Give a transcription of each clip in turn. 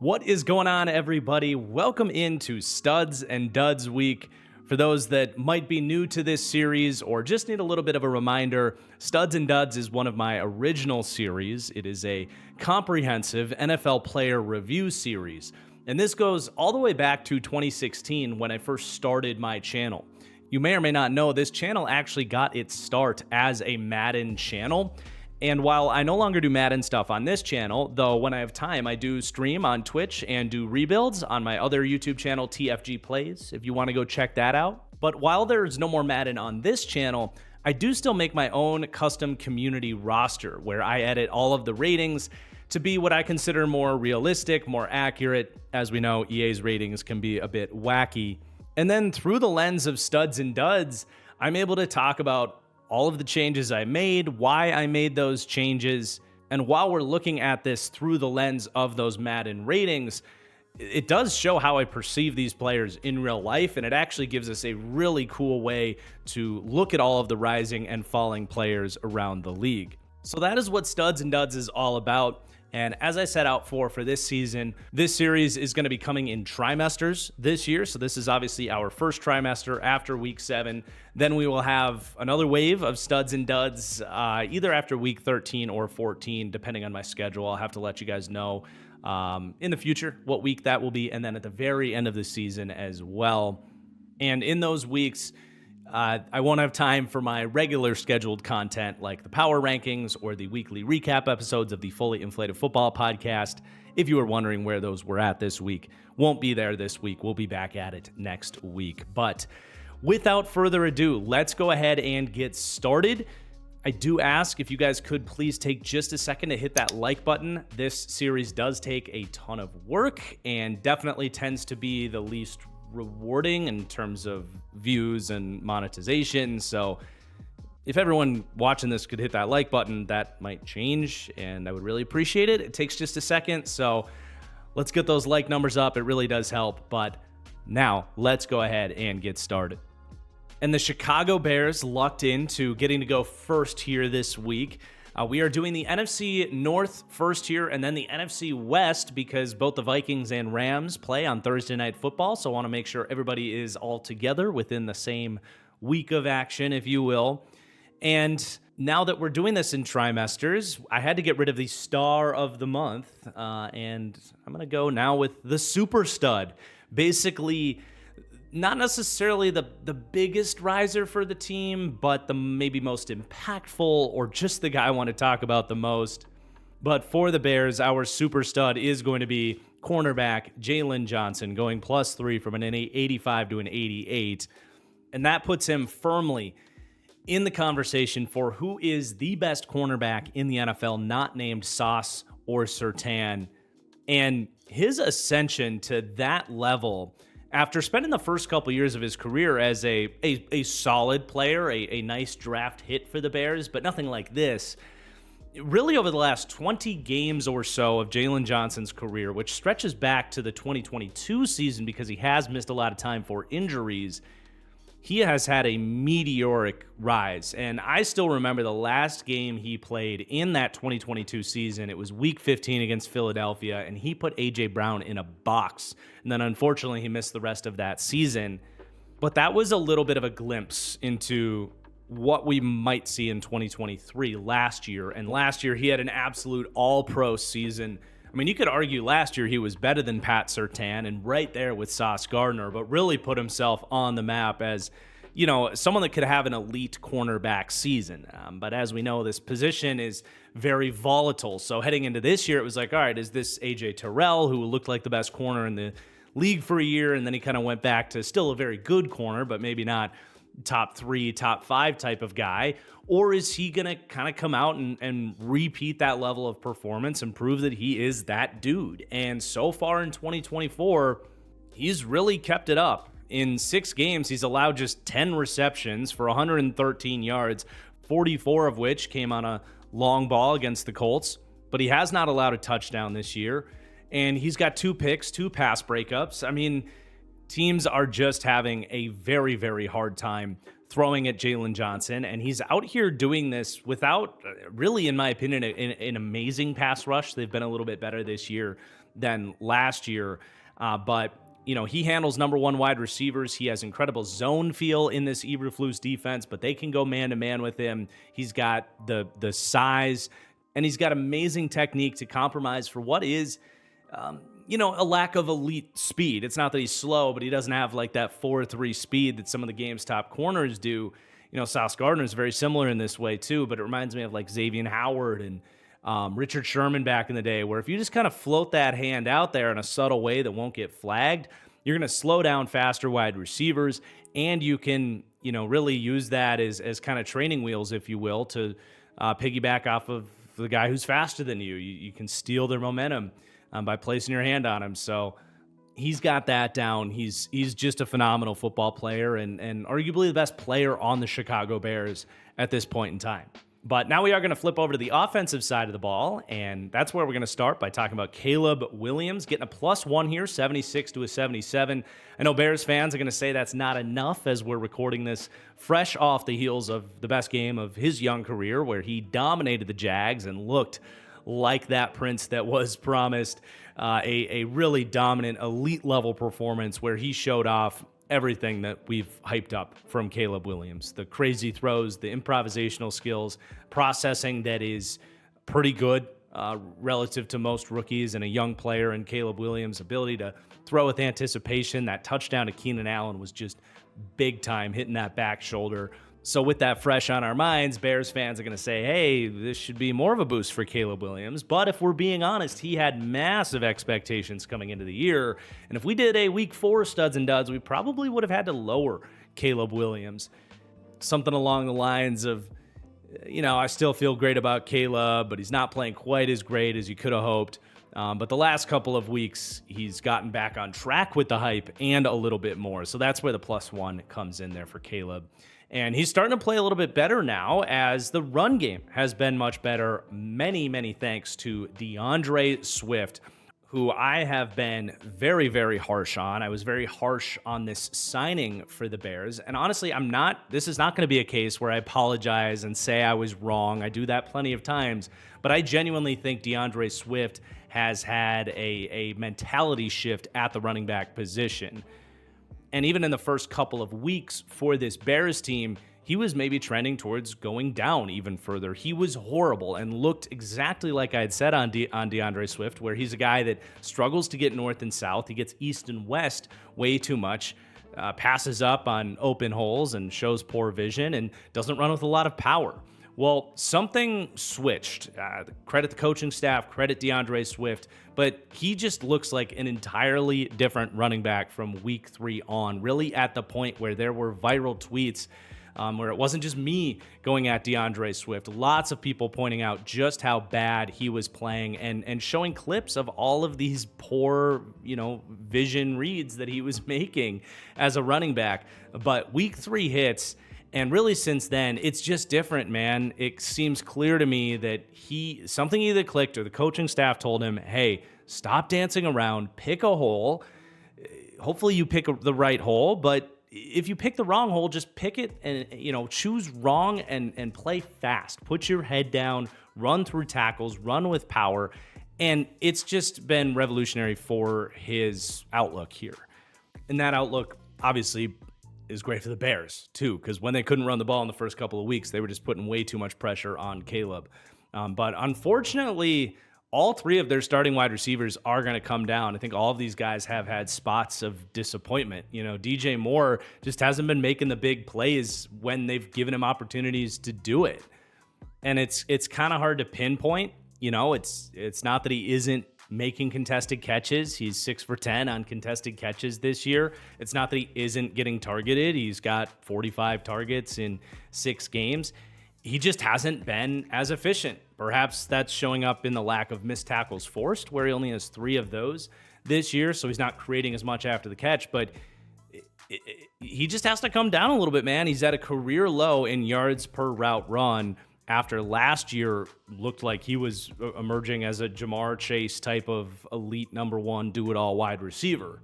What is going on, everybody? Welcome into Studs and Duds Week. For those that might be new to this series or just need a little bit of a reminder, Studs and Duds is one of my original series. It is a comprehensive NFL player review series. And this goes all the way back to 2016 when I first started my channel. You may or may not know this channel actually got its start as a Madden channel. And while I no longer do Madden stuff on this channel, though when I have time, I do stream on Twitch and do rebuilds on my other YouTube channel, TFG Plays, if you want to go check that out. But while there's no more Madden on this channel, I do still make my own custom community roster where I edit all of the ratings to be what I consider more realistic, more accurate. As we know, EA's ratings can be a bit wacky. And then through the lens of Studs and Duds, I'm able to talk about all of the changes I made, why I made those changes, and while we're looking at this through the lens of those Madden ratings, it does show how I perceive these players in real life, and it actually gives us a really cool way to look at all of the rising and falling players around the league. So that is what Studs and Duds is all about. And as I set out for this season, this series is going to be coming in trimesters this year. So this is obviously our first trimester after week 7. Then we will have another wave of Studs and Duds either after week 13 or 14, depending on my schedule. I'll have to let you guys know in the future what week that will be. And then at the very end of the season as well. And in those weeks, I won't have time for my regular scheduled content like the power rankings or the weekly recap episodes of the Fully Inflated Football podcast. If you were wondering where those were at this week, won't be there this week. We'll be back at it next week. But without further ado, let's go ahead and get started. I do ask if you guys could please take just a second to hit that like button. This series does take a ton of work and definitely tends to be the least rewarding in terms of views and monetization. So if everyone watching this could hit that like button, that might change and I would really appreciate it. It takes just a second, so let's get those like numbers up. It really does help. But now let's go ahead and get started. And the Chicago Bears lucked into getting to go first here this week. We are doing the NFC North first here and then the NFC West because both the Vikings and Rams play on Thursday Night Football. So I want to make sure everybody is all together within the same week of action, if you will. And now that we're doing this in trimesters, I had to get rid of the star of the month. And I'm going to go now with the super stud. Basically, not necessarily the biggest riser for the team, but the maybe most impactful or just the guy I want to talk about the most. But for the Bears, our super stud is going to be cornerback Jalen Johnson, going +3 from an 85 to an 88. And that puts him firmly in the conversation for who is the best cornerback in the NFL, not named Sauce or Surtain. And his ascension to that level, after spending the first couple years of his career as a solid player, a nice draft hit for the Bears, but nothing like this, really over the last 20 games or so of Jalen Johnson's career, which stretches back to the 2022 season because he has missed a lot of time for injuries, he has had a meteoric rise. And I still remember the last game he played in that 2022 season. It was week 15 against Philadelphia, and he put A.J. Brown in a box. And then unfortunately, he missed the rest of that season. But that was a little bit of a glimpse into what we might see in 2023 last year. And last year, he had an absolute all-pro season. I mean, you could argue last year he was better than Pat Surtain and right there with Sauce Gardner, but really put himself on the map as, you know, someone that could have an elite cornerback season. But as we know, this position is very volatile. So heading into this year, it was like, all right, is this A.J. Terrell, who looked like the best corner in the league for a year, and then he kind of went back to still a very good corner, but maybe not top 3, top 5 type of guy? Or is he going to kind of come out and repeat that level of performance and prove that he is that dude? And so far in 2024, he's really kept it up. In 6 games, he's allowed just 10 receptions for 113 yards, 44 of which came on a long ball against the Colts. But he has not allowed a touchdown this year. And he's got 2 picks, 2 pass breakups. I mean, teams are just having a very, very hard time throwing at Jalen Johnson, and he's out here doing this without really, in my opinion, an amazing pass rush. They've been a little bit better this year than last year, but he handles number one wide receivers. He has incredible zone feel in this Eberflus defense, but they can go man-to-man with him. He's got the size, and he's got amazing technique to compromise for what is, a lack of elite speed. It's not that he's slow, but he doesn't have like that 4.3 speed that some of the game's top corners do. Sauce Gardner is very similar in this way too, but it reminds me of like Xavier Howard and Richard Sherman back in the day, where if you just kind of float that hand out there in a subtle way that won't get flagged, you're going to slow down faster wide receivers, and you can, really use that as kind of training wheels, if you will, to piggyback off of the guy who's faster than you. You can steal their momentum by placing your hand on him. So he's got that down. He's just a phenomenal football player and arguably the best player on the Chicago Bears at this point in time. But now we are going to flip over to the offensive side of the ball, and that's where we're going to start by talking about Caleb Williams getting a +1 here, 76 to a 77. I know Bears fans are going to say that's not enough, as we're recording this fresh off the heels of the best game of his young career, where he dominated the Jags and looked like that prince that was promised, a really dominant elite level performance where he showed off everything that we've hyped up from Caleb Williams. The crazy throws, the improvisational skills, processing that is pretty good relative to most rookies, and a young player in Caleb Williams' ability to throw with anticipation. That touchdown to Keenan Allen was just big time, hitting that back shoulder. So with that fresh on our minds, Bears fans are going to say, hey, this should be more of a boost for Caleb Williams. But if we're being honest, he had massive expectations coming into the year. And if we did a week 4 studs and duds, we probably would have had to lower Caleb Williams. Something along the lines of, I still feel great about Caleb, but he's not playing quite as great as you could have hoped. But the last couple of weeks, he's gotten back on track with the hype and a little bit more. So that's where the +1 comes in there for Caleb. And he's starting to play a little bit better now, as the run game has been much better. Many, many thanks to DeAndre Swift, who I have been very, very harsh on. I was very harsh on this signing for the Bears. And honestly, this is not going to be a case where I apologize and say I was wrong. I do that plenty of times. But I genuinely think DeAndre Swift has had a mentality shift at the running back position. And even in the first couple of weeks for this Bears team, he was maybe trending towards going down even further. He was horrible and looked exactly like I had said on DeAndre Swift, where he's a guy that struggles to get north and south. He gets east and west way too much, passes up on open holes and shows poor vision, and doesn't run with a lot of power. Well, something switched. Credit the coaching staff, credit DeAndre Swift, but he just looks like an entirely different running back from week 3 on, really at the point where there were viral tweets where it wasn't just me going at DeAndre Swift. Lots of people pointing out just how bad he was playing and showing clips of all of these poor, vision reads that he was making as a running back. But week 3 hits, and really since then, it's just different, man. It seems clear to me that something either clicked or the coaching staff told him, hey, stop dancing around, pick a hole. Hopefully you pick the right hole, but if you pick the wrong hole, just pick it and, choose wrong and play fast. Put your head down, run through tackles, run with power. And it's just been revolutionary for his outlook here. And that outlook, obviously, is great for the Bears, too, because when they couldn't run the ball in the first couple of weeks, they were just putting way too much pressure on Caleb. But unfortunately, all 3 of their starting wide receivers are going to come down. I think all of these guys have had spots of disappointment. DJ Moore just hasn't been making the big plays when they've given him opportunities to do it. And it's kind of hard to pinpoint. It's not that he isn't making contested catches. He's 6 for 10 on contested catches this year. It's not that he isn't getting targeted. He's got 45 targets in 6 games. He just hasn't been as efficient. Perhaps that's showing up in the lack of missed tackles forced, where he only has 3 of those this year, so he's not creating as much after the catch. But he just has to come down a little bit, man. He's at a career low in yards per route run after last year looked like he was emerging as a Jamar Chase type of elite number 1 do-it-all wide receiver.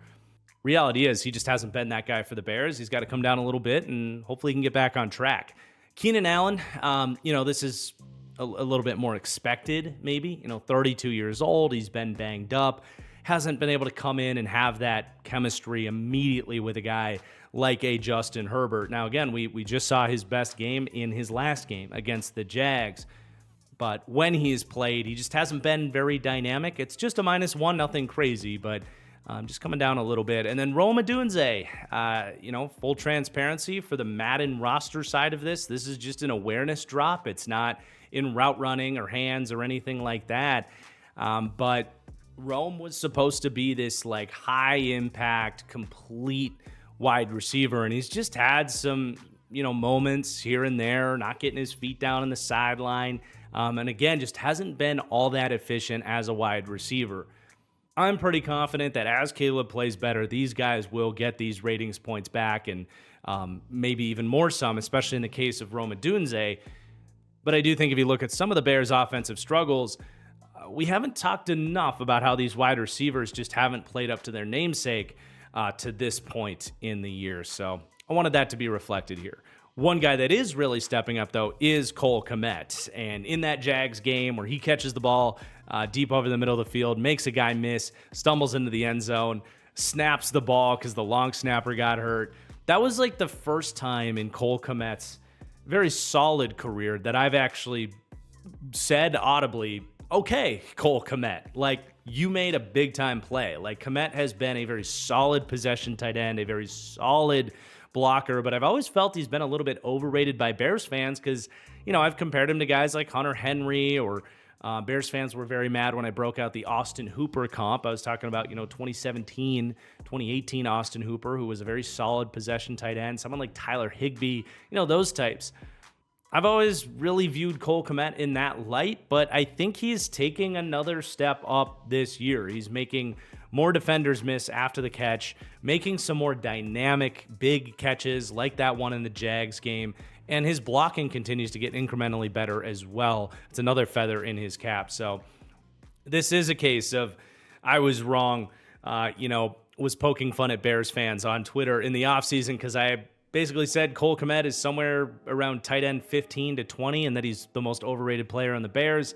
Reality is he just hasn't been that guy for the Bears. He's got to come down a little bit, and hopefully he can get back on track. Keenan Allen, this is a little bit more expected, maybe. 32 years old. He's been banged up. Hasn't been able to come in and have that chemistry immediately with a guy like a Justin Herbert. Now, again, we just saw his best game in his last game against the Jags. But when he's played, he just hasn't been very dynamic. It's just a -1, nothing crazy, but just coming down a little bit. And then Rome Odunze, full transparency for the Madden roster side of this. This is just an awareness drop. It's not in route running or hands or anything like that. But Rome was supposed to be this like high impact, complete wide receiver. And he's just had some, moments here and there, not getting his feet down on the sideline. And again, just hasn't been all that efficient as a wide receiver. I'm pretty confident that as Caleb plays better, these guys will get these ratings points back and maybe even more some, especially in the case of Rome Odunze. But I do think if you look at some of the Bears' offensive struggles, we haven't talked enough about how these wide receivers just haven't played up to their namesake to this point in the year. So I wanted that to be reflected here. One guy that is really stepping up, though, is Cole Kmet. And in that Jags game where he catches the ball deep over the middle of the field, makes a guy miss, stumbles into the end zone, snaps the ball because the long snapper got hurt. That was like the first time in Cole Kmet's very solid career that I've actually said audibly, okay, Cole Kmet, like you made a big time play. Like Kmet has been a very solid possession tight end, a very solid blocker, but I've always felt he's been a little bit overrated by Bears fans because, I've compared him to guys like Hunter Henry or Bears fans were very mad when I broke out the Austin Hooper comp. I was talking about, 2017, 2018 Austin Hooper, who was a very solid possession tight end, someone like Tyler Higbee, those types. I've always really viewed Cole Kmet in that light, but I think he's taking another step up this year. He's making more defenders miss after the catch, making some more dynamic, big catches like that one in the Jags game, and his blocking continues to get incrementally better as well. It's another feather in his cap. So this is a case of I was wrong, was poking fun at Bears fans on Twitter in the offseason because I basically said Cole Kmet is somewhere around tight end 15 to 20 and that he's the most overrated player on the Bears.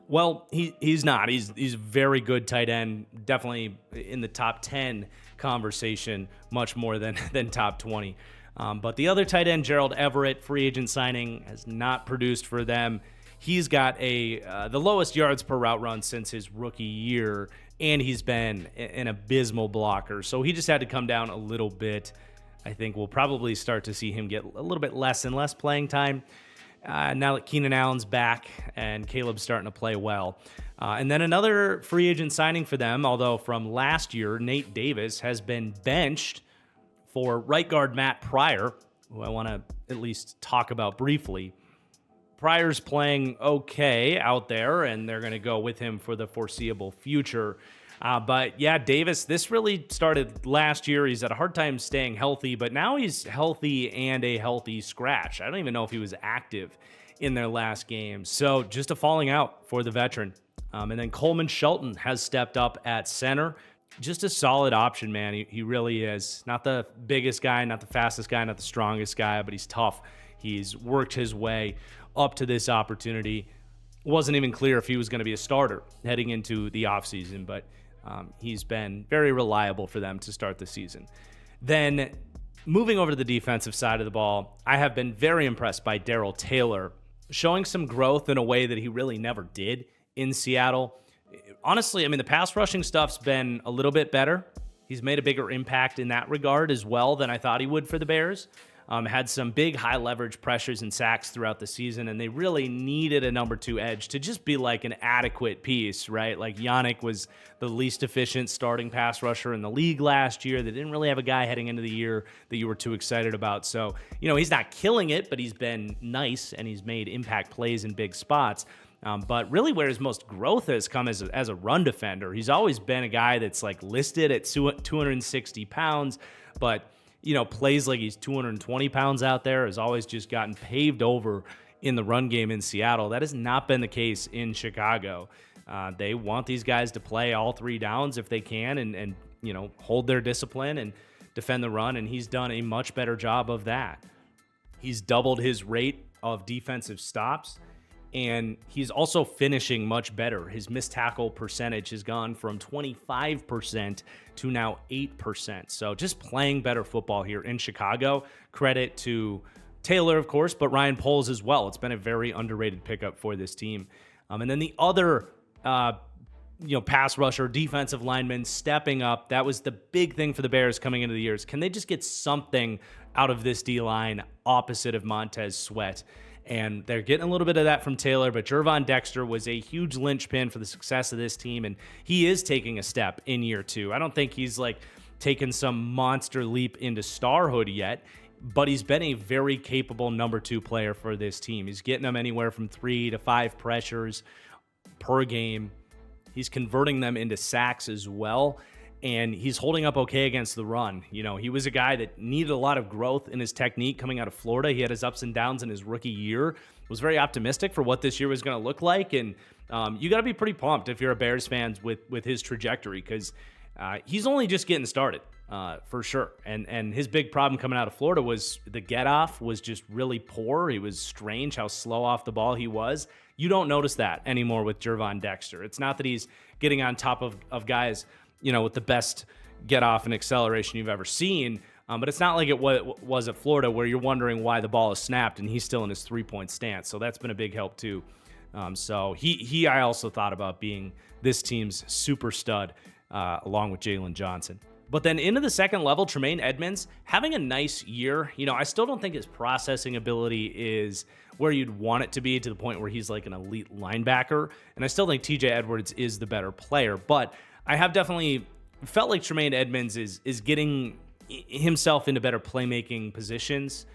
Well, he's not. He's a very good tight end, definitely in the top 10 conversation, much more than top 20. But the other tight end, Gerald Everett, free agent signing, has not produced for them. He's got the lowest yards per route run since his rookie year, and he's been an abysmal blocker. So he just had to come down a little bit. I think we'll probably start to see him get a little bit less and less playing time now that Keenan Allen's back and Caleb's starting to play well. And then another free agent signing for them, although from last year, Nate Davis has been benched for right guard Matt Pryor, who I want to at least talk about briefly. Pryor's playing okay out there, and they're going to go with him for the foreseeable future. But yeah, Davis, this really started last year. He's had a hard time staying healthy, but now he's healthy and a healthy scratch. I don't even know if he was active in their last game. So just a falling out for the veteran. And then Coleman Shelton has stepped up at center. Just a solid option, man. He really is. Not the biggest guy, not the fastest guy, not the strongest guy, but he's tough. He's worked his way up to this opportunity. Wasn't even clear if he was going to be a starter heading into the offseason, but he's been very reliable for them to start the season. Then moving over to the defensive side of the ball, I have been very impressed by Darrell Taylor, showing some growth in a way that he really never did in Seattle. Honestly, the pass rushing stuff's been a little bit better. He's made a bigger impact in that regard as well than I thought he would for the Bears. Had some big high leverage pressures and sacks throughout the season, and they really needed a number 2 edge to just be like an adequate piece, right? Like Yannick was the least efficient starting pass rusher in the league last year. They didn't really have a guy heading into the year that you were too excited about. So, he's not killing it, but he's been nice and he's made impact plays in big spots. But really where his most growth has come as a run defender. He's always been a guy that's like listed at 260 pounds, but plays like he's 220 pounds out there, has always just gotten paved over in the run game in Seattle. That has not been the case in Chicago. They want these guys to play all 3 downs if they can and hold their discipline and defend the run, and he's done a much better job of that. He's doubled his rate of defensive stops, and he's also finishing much better. His missed tackle percentage has gone from 25% to now 8%. So just playing better football here in Chicago. Credit to Taylor, of course, but Ryan Poles as well. It's been a very underrated pickup for this team. And then the other pass rusher, defensive lineman stepping up. That was the big thing for the Bears coming into the years. Can they just get something out of this D-line opposite of Montez Sweat? And they're getting a little bit of that from Taylor, but Gervon Dexter was a huge linchpin for the success of this team, and he is taking a step in year 2. I don't think he's taken some monster leap into starhood yet, but he's been a very capable number 2 player for this team. He's getting them anywhere from 3 to 5 pressures per game. He's converting them into sacks as well, and he's holding up okay against the run. He was a guy that needed a lot of growth in his technique coming out of Florida. He had his ups and downs in his rookie year. Was very optimistic for what this year was going to look like, and you got to be pretty pumped if you're a Bears fan with his trajectory, because he's only just getting started for sure. And his big problem coming out of Florida was the get-off was just really poor. He was strange how slow off the ball he was. You don't notice that anymore with Gervon Dexter. It's not that he's getting on top of guys with the best get off and acceleration you've ever seen. But it's not like it was at Florida where you're wondering why the ball is snapped and he's still in his 3-point stance. So that's been a big help too. So I also thought about being this team's super stud along with Jalen Johnson. But then into the second level, Tremaine Edmunds having a nice year. I still don't think his processing ability is where you'd want it to be, to the point where he's like an elite linebacker. And I still think TJ Edwards is the better player. But I have definitely felt like Tremaine Edmunds is getting himself into better playmaking positions.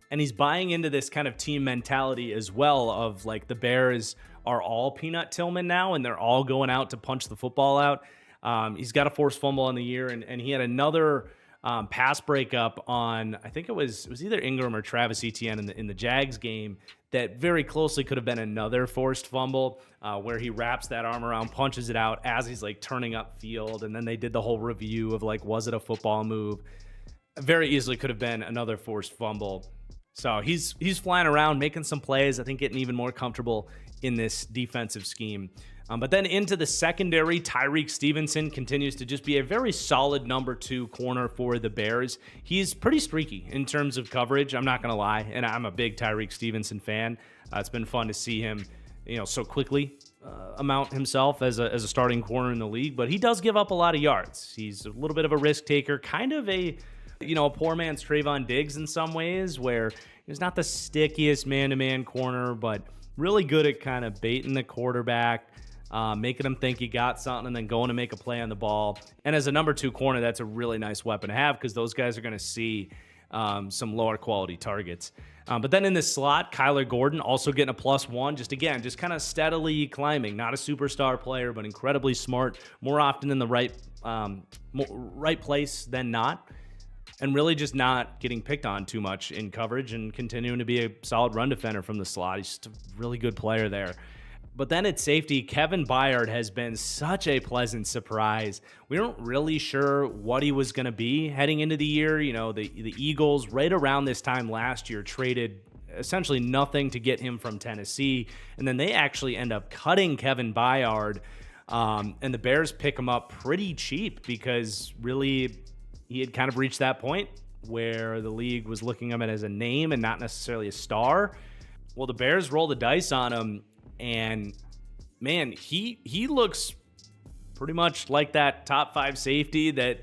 And he's buying into this kind of team mentality as well of the Bears are all Peanut Tillman now, and they're all going out to punch the football out. He's got a forced fumble in the year, and he had another pass breakup on, I think it was either Ingram or Travis Etienne in the Jags game that very closely could have been another forced fumble where he wraps that arm around, punches it out as he's turning up field, and then they did the whole review of was it a football move? Very easily could have been another forced fumble. So he's flying around, making some plays, I think getting even more comfortable in this defensive scheme. But then into the secondary, Tyreek Stevenson continues to just be a very solid number 2 corner for the Bears. He's pretty streaky in terms of coverage, I'm not going to lie, and I'm a big Tyreek Stevenson fan. It's been fun to see him, so quickly amount himself as a starting corner in the league, but he does give up a lot of yards. He's a little bit of a risk taker, kind of a poor man's Trayvon Diggs in some ways, where he's not the stickiest man-to-man corner, but really good at kind of baiting the quarterback, making him think he got something, and then going to make a play on the ball. And as a number 2 corner, that's a really nice weapon to have, because those guys are going to see some lower quality targets. But then in the slot, Kyler Gordon also getting a +1, just kind of steadily climbing. Not a superstar player, but incredibly smart, more often in the right place than not. And really just not getting picked on too much in coverage and continuing to be a solid run defender from the slot. He's just a really good player there. But then at safety, Kevin Byard has been such a pleasant surprise. We weren't really sure what he was going to be heading into the year. The Eagles, right around this time last year, traded essentially nothing to get him from Tennessee. And then they actually end up cutting Kevin Byard. And the Bears pick him up pretty cheap, because really he had kind of reached that point where the league was looking at him as a name and not necessarily a star. Well, the Bears roll the dice on him, and man, he looks pretty much like that top 5 safety that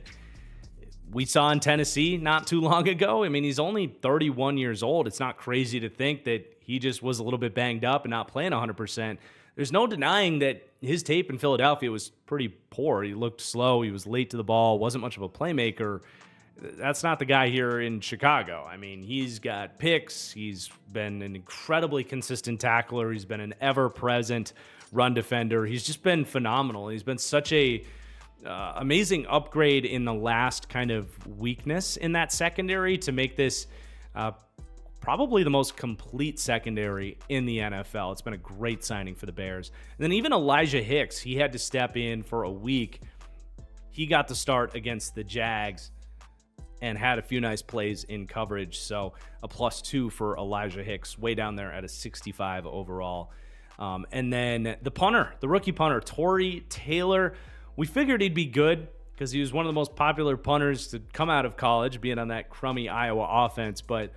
we saw in Tennessee not too long ago. I mean, he's only 31 years old. It's not crazy to think that he just was a little bit banged up and not playing 100%. There's no denying that his tape in Philadelphia was pretty poor. He looked slow. He was late to the ball. Wasn't much of a playmaker. That's not the guy here in Chicago. I mean, he's got picks. He's been an incredibly consistent tackler. He's been an ever-present run defender. He's just been phenomenal. He's been such a amazing upgrade in the last kind of weakness in that secondary to make this probably the most complete secondary in the NFL. It's been a great signing for the Bears. And then even Elijah Hicks, he had to step in for a week. He got the start against the Jags and had a few nice plays in coverage. So a +2 for Elijah Hicks, way down there at a 65 overall. And then the rookie punter, Tory Taylor, we figured he'd be good because he was one of the most popular punters to come out of college, being on that crummy Iowa offense. But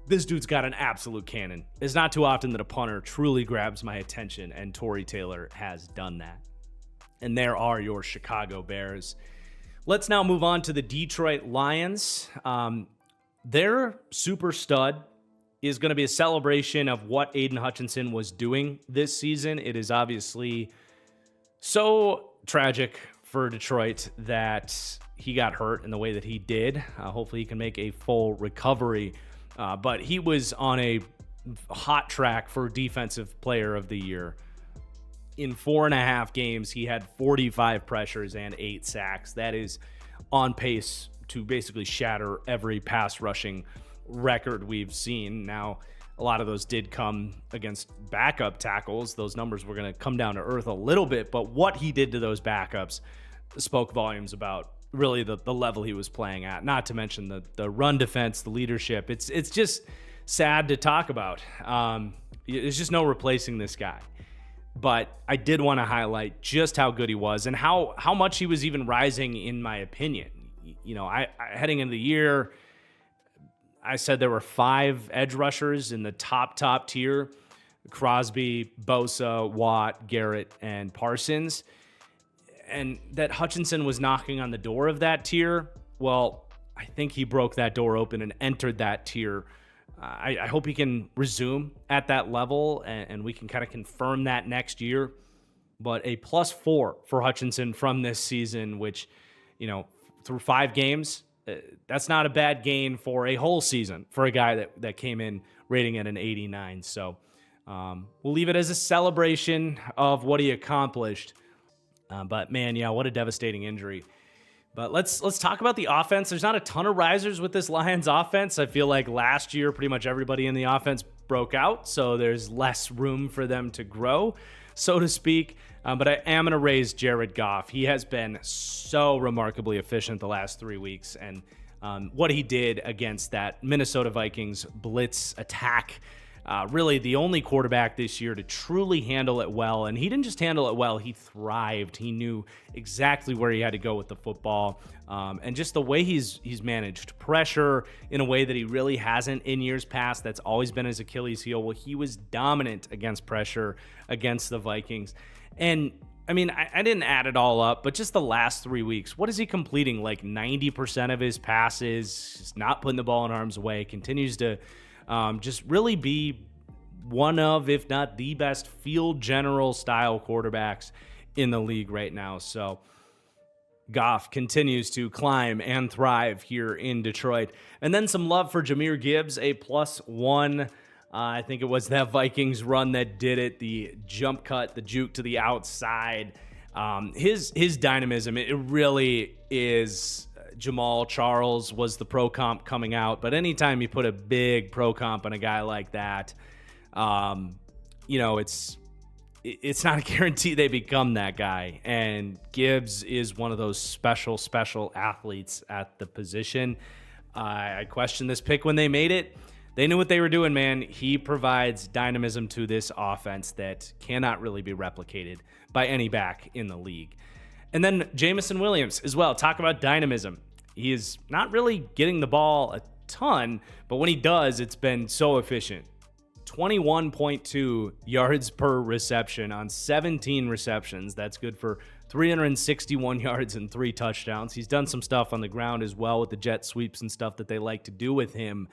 this dude's got an absolute cannon. It's not too often that a punter truly grabs my attention, and Tory Taylor has done that. And there are your Chicago Bears. Let's now move on to the Detroit Lions. Their super stud is going to be a celebration of what Aiden Hutchinson was doing this season. It is obviously so tragic for Detroit that he got hurt in the way that he did. Hopefully he can make a full recovery. But he was on a hot track for Defensive Player of the Year. In 4.5 games, he had 45 pressures and 8 sacks. That is on pace to basically shatter every pass rushing record we've seen. Now, a lot of those did come against backup tackles. Those numbers were going to come down to earth a little bit, but what he did to those backups spoke volumes about really the level he was playing at, not to mention the run defense, the leadership. It's just sad to talk about. There's just no replacing this guy. But I did want to highlight just how good he was and how much he was even rising, in my opinion. You know, I heading into the year, I said there were 5 edge rushers in the top tier: Crosby, Bosa, Watt, Garrett, and Parsons. And that Hutchinson was knocking on the door of that tier. Well, I think he broke that door open and entered that tier. I hope he can resume at that level, and we can kind of confirm that next year. But a +4 for Hutchinson from this season, which, you know, through 5 games, that's not a bad gain for a whole season for a guy that came in rating at an 89. So we'll leave it as a celebration of what he accomplished. But man, yeah, what a devastating injury. But let's talk about the offense. There's not a ton of risers with this Lions offense. I feel like last year, pretty much everybody in the offense broke out, so there's less room for them to grow, so to speak. But I am going to raise Jared Goff. He has been so remarkably efficient the last 3 weeks, and what he did against that Minnesota Vikings blitz attack, really the only quarterback this year to truly handle it well. And he didn't just handle it well, he thrived. He knew exactly where he had to go with the football. And just the way he's managed pressure in a way that he really hasn't in years past. That's always been his Achilles heel. Well, he was dominant against pressure against the Vikings. And I mean, I didn't add it all up, but just the last 3 weeks, what is he completing? Like 90% of his passes, just not putting the ball in harm's way, continues to just really be one of, if not the best field general style quarterbacks in the league right now. So Goff continues to climb and thrive here in Detroit. And then some love for Jahmyr Gibbs, a +1. I think it was that Vikings run that did it, the jump cut, the juke to the outside. His dynamism, it really is. Jamal Charles was the pro comp coming out, but anytime you put a big pro comp on a guy like that, you know, it's not a guarantee they become that guy. And Gibbs is one of those special athletes at the position. I questioned this pick when they made it. They knew what they were doing, man. He provides dynamism to this offense that cannot really be replicated by any back in the league. And then Jameson Williams as well. Talk about dynamism. He is not really getting the ball a ton, but when he does, it's been so efficient. 21.2 yards per reception on 17 receptions. That's good for 361 yards and 3 touchdowns. He's done some stuff on the ground as well with the jet sweeps and stuff that they like to do with him.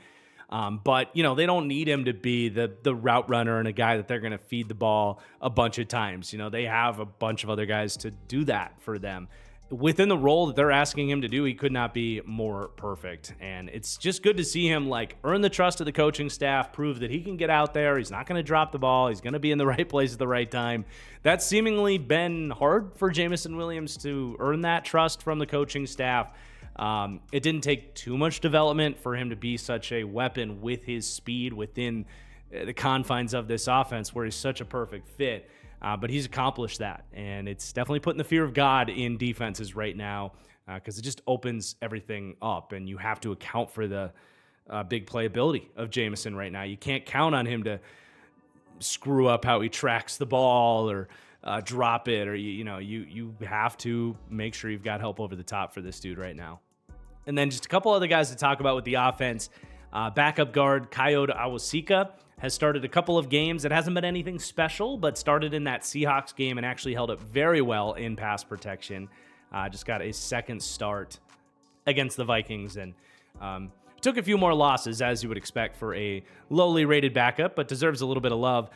But, you know, they don't need him to be the route runner and a guy that they're going to feed the ball a bunch of times. You know, they have a bunch of other guys to do that for them. Within the role that they're asking him to do, he could not be more perfect. And it's just good to see him, like, earn the trust of the coaching staff, prove that he can get out there. He's not going to drop the ball. He's going to be in the right place at the right time. That's seemingly been hard for Jameson Williams to earn that trust from the coaching staff. It didn't take too much development for him to be such a weapon with his speed within the confines of this offense where he's such a perfect fit. But he's accomplished that, and it's definitely putting the fear of God in defenses right now because it just opens everything up, and you have to account for the big playability of Jameson right now. You can't count on him to screw up how he tracks the ball or drop it, or you have to make sure you've got help over the top for this dude right now. And then just a couple other guys to talk about with the offense. Backup guard Coyote Awosika has started a couple of games. It hasn't been anything special, but started in that Seahawks game and actually held up very well in pass protection. Just got a second start against the Vikings and took a few more losses, as you would expect for a lowly rated backup, but deserves a little bit of love.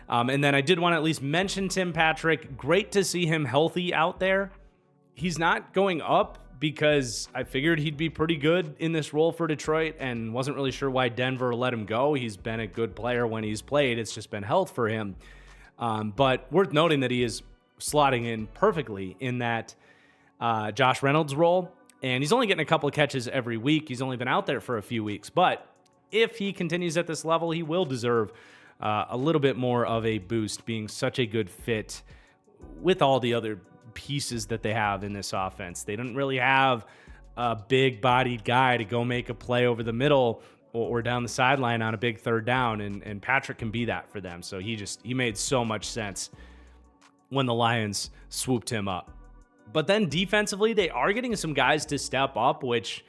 And then I did want to at least mention Tim Patrick. Great to see him healthy out there. He's not going up because I figured he'd be pretty good in this role for Detroit and wasn't really sure why Denver let him go. He's been a good player when he's played. It's just been health for him. But worth noting that he is slotting in perfectly in that Josh Reynolds role. And he's only getting a couple of catches every week. He's only been out there for a few weeks. But if he continues at this level, he will deserve a little bit more of a boost, being such a good fit with all the other pieces that they have in this offense. They don't really have a big-bodied guy to go make a play over the middle or down the sideline on a big third down, and Patrick can be that for them. So he made so much sense when the Lions swooped him up. But then defensively, they are getting some guys to step up, which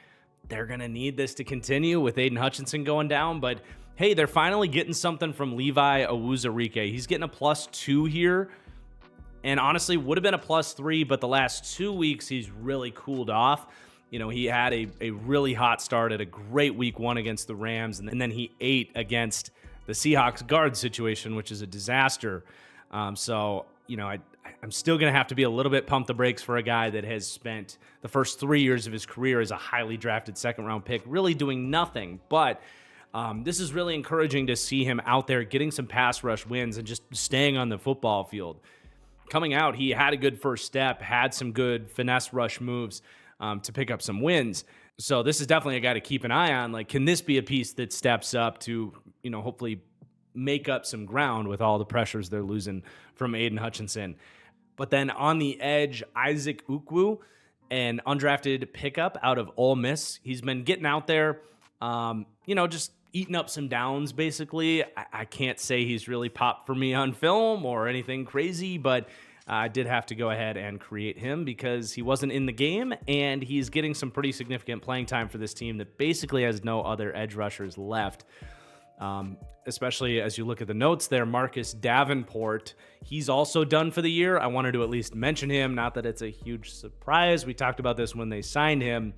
they're going to need this to continue with Aiden Hutchinson going down. But hey, they're finally getting something from Levi Awuzarike. He's getting a +2 here. And honestly, would have been a +3, but the last 2 weeks, he's really cooled off. He had a really hot start at a great week 1 against the Rams, and then he ate against the Seahawks guard situation, which is a disaster. I'm still going to have to be a little bit pump the brakes for a guy that has spent the first 3 years of his career as a highly drafted second-round pick, really doing nothing. But this is really encouraging to see him out there getting some pass rush wins and just staying on the football field. Coming out, he had a good first step, had some good finesse rush moves to pick up some wins. So this is definitely a guy to keep an eye on. Like, can this be a piece that steps up to, hopefully make up some ground with all the pressures they're losing from Aiden Hutchinson? But then on the edge, Isaac Ukwu, an undrafted pickup out of Ole Miss. He's been getting out there, just eating up some downs, basically. I can't say he's really popped for me on film or anything crazy, but I did have to go ahead and create him because he wasn't in the game, and he's getting some pretty significant playing time for this team that basically has no other edge rushers left. Especially as you look at the notes there, Marcus Davenport, he's also done for the year. I wanted to at least mention him, not that it's a huge surprise. We talked about this when they signed him.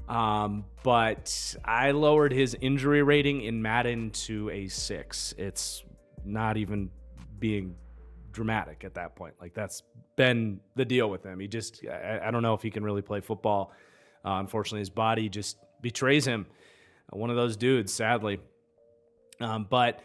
But I lowered his injury rating in Madden to a 6. It's not even being dramatic at that point. Like, that's been the deal with him. I don't know if he can really play football. Unfortunately, his body just betrays him. One of those dudes, sadly. But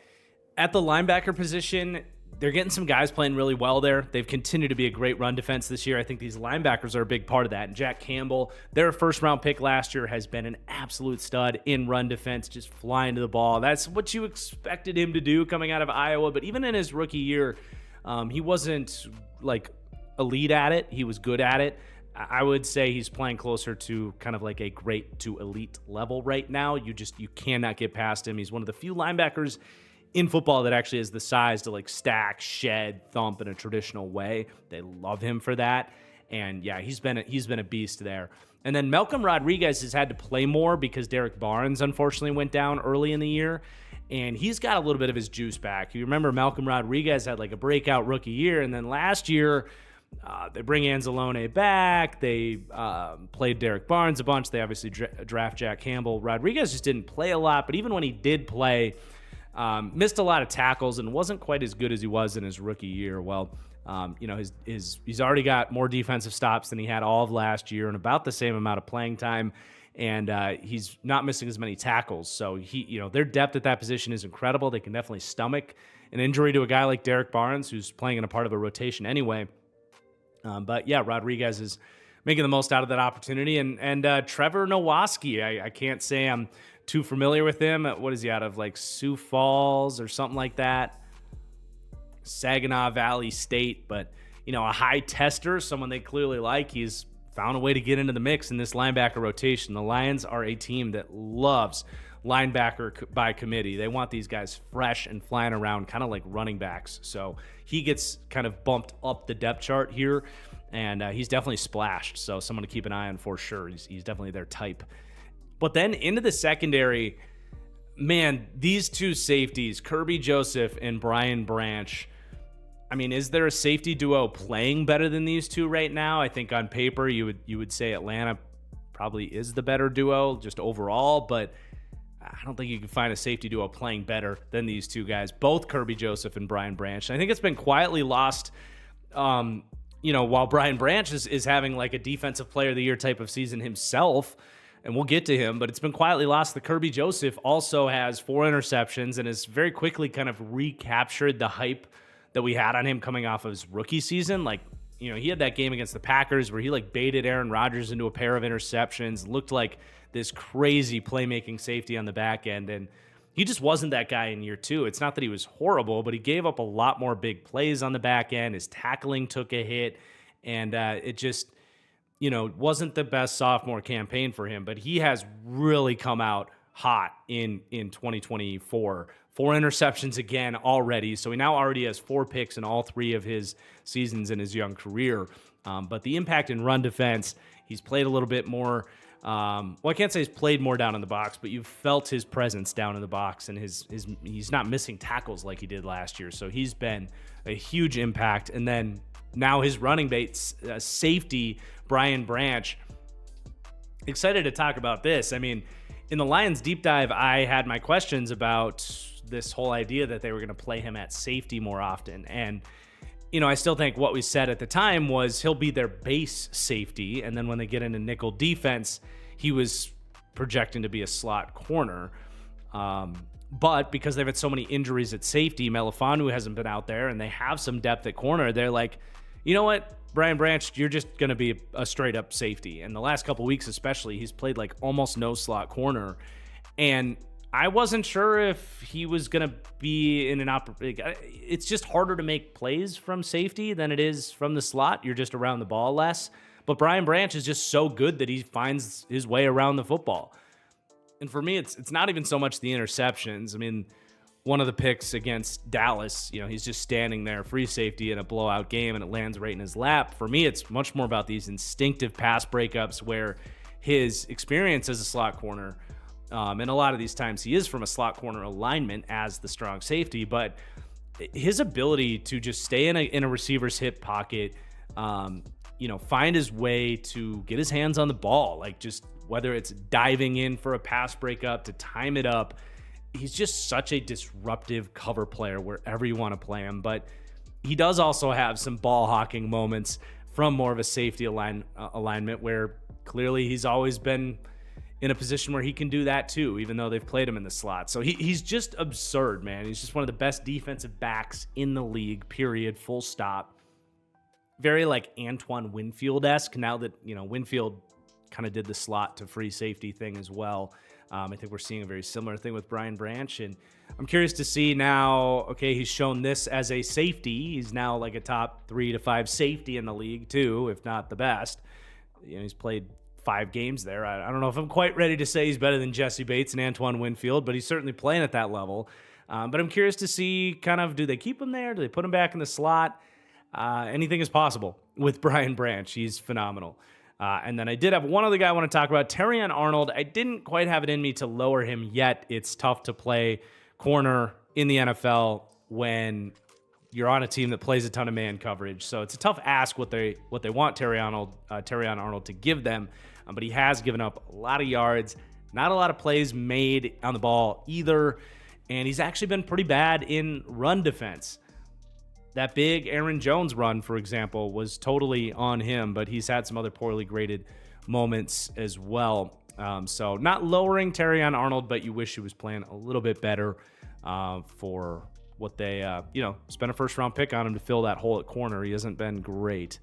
at the linebacker position, they're getting some guys playing really well there. They've continued to be a great run defense this year. I think these linebackers are a big part of that. And Jack Campbell, their first-round pick last year, has been an absolute stud in run defense, just flying to the ball. That's what you expected him to do coming out of Iowa. But even in his rookie year, he wasn't, elite at it. He was good at it. I would say he's playing closer to kind of like a great to elite level right now. You cannot get past him. He's one of the few linebackers in football that actually has the size to stack, shed, thump in a traditional way. They love him for that. And yeah, he's been a beast there. And then Malcolm Rodriguez has had to play more because Derek Barnes unfortunately went down early in the year. And he's got a little bit of his juice back. You remember Malcolm Rodriguez had a breakout rookie year, and then last year they bring Anzalone back. They played Derek Barnes a bunch. They obviously draft Jack Campbell. Rodriguez just didn't play a lot, but even when he did play, missed a lot of tackles and wasn't quite as good as he was in his rookie year. Well, he's already got more defensive stops than he had all of last year and about the same amount of playing time. And he's not missing as many tackles. So their depth at that position is incredible. They can definitely stomach an injury to a guy like Derek Barnes, who's playing in a part of a rotation anyway. But yeah, Rodriguez is making the most out of that opportunity. And Trevor Nowaski, I can't say I'm too familiar with him. What is he out of, like Sioux Falls or something like that? Saginaw Valley State, but a high tester, someone they clearly like. He's found a way to get into the mix in this linebacker rotation. The Lions are a team that loves linebacker by committee. They want these guys fresh and flying around, kind of like running backs. So he gets kind of bumped up the depth chart here, and he's definitely splashed. So someone to keep an eye on for sure. He's definitely their type. But then into the secondary, man, these two safeties, Kirby Joseph and Brian Branch. I mean, is there a safety duo playing better than these two right now? I think on paper you would say Atlanta probably is the better duo just overall, but I don't think you can find a safety duo playing better than these two guys, both Kirby Joseph and Brian Branch. I think it's been quietly lost, while Brian Branch is having like a defensive player of the year type of season himself, and we'll get to him, but it's been quietly lost that Kirby Joseph also has 4 interceptions and has very quickly kind of recaptured the hype that we had on him coming off of his rookie season. Like, he had that game against the Packers where he like baited Aaron Rodgers into a pair of interceptions, looked like this crazy playmaking safety on the back end, and he just wasn't that guy in year 2. It's not that he was horrible, but he gave up a lot more big plays on the back end. His tackling took a hit, and it just, wasn't the best sophomore campaign for him, but he has really come out hot in 2024. 4 interceptions again already, so he now already has 4 picks in all 3 of his seasons in his young career. But the impact in run defense, he's played a little bit more. I can't say he's played more down in the box, but you've felt his presence down in the box, and he's not missing tackles like he did last year. So he's been a huge impact. And then now his running bait safety, Brian Branch. Excited to talk about this. I mean, in the Lions deep dive, I had my questions about this whole idea that they were going to play him at safety more often. And, I still think what we said at the time was he'll be their base safety. And then when they get into nickel defense, he was projecting to be a slot corner. But because they've had so many injuries at safety, Melifonwu hasn't been out there, and they have some depth at corner. They're like, you know what, Brian Branch, you're just going to be a straight up safety. And the last couple weeks especially, he's played like almost no slot corner. And I wasn't sure if he was going to be in it's just harder to make plays from safety than it is from the slot. You're just around the ball less. But Brian Branch is just so good that he finds his way around the football. And for me, it's not even so much the interceptions. I mean, one of the picks against Dallas, he's just standing there, free safety in a blowout game, and it lands right in his lap. For me, it's much more about these instinctive pass breakups where his experience as a slot corner, and a lot of these times he is from a slot corner alignment as the strong safety, but his ability to just stay in a receiver's hip pocket, find his way to get his hands on the ball, like just whether it's diving in for a pass breakup to time it up. He's just such a disruptive cover player wherever you want to play him, but he does also have some ball hawking moments from more of a safety alignment where clearly he's always been in a position where he can do that too, even though they've played him in the slot. So he's just absurd, man. He's just one of the best defensive backs in the league, period, full stop. Very like Antoine Winfield-esque now that, Winfield kind of did the slot to free safety thing as well. I think we're seeing a very similar thing with Brian Branch, and I'm curious to see now, okay, he's shown this as a safety. He's now like a top 3 to 5 safety in the league too, if not the best. He's played 5 games there. I don't know if I'm quite ready to say he's better than Jesse Bates and Antoine Winfield, but he's certainly playing at that level. But I'm curious to see kind of, do they keep him there? Do they put him back in the slot? Anything is possible with Brian Branch. He's phenomenal. And then I did have one other guy I want to talk about, Terrion Arnold. I didn't quite have it in me to lower him yet. It's tough to play corner in the NFL when you're on a team that plays a ton of man coverage. So it's a tough ask what they want Terrion Arnold to give them. But he has given up a lot of yards, not a lot of plays made on the ball either. And he's actually been pretty bad in run defense. That big Aaron Jones run, for example, was totally on him, but he's had some other poorly graded moments as well. So not lowering Terrion Arnold, but you wish he was playing a little bit better for what they, spent a first-round pick on him to fill that hole at corner. He hasn't been great.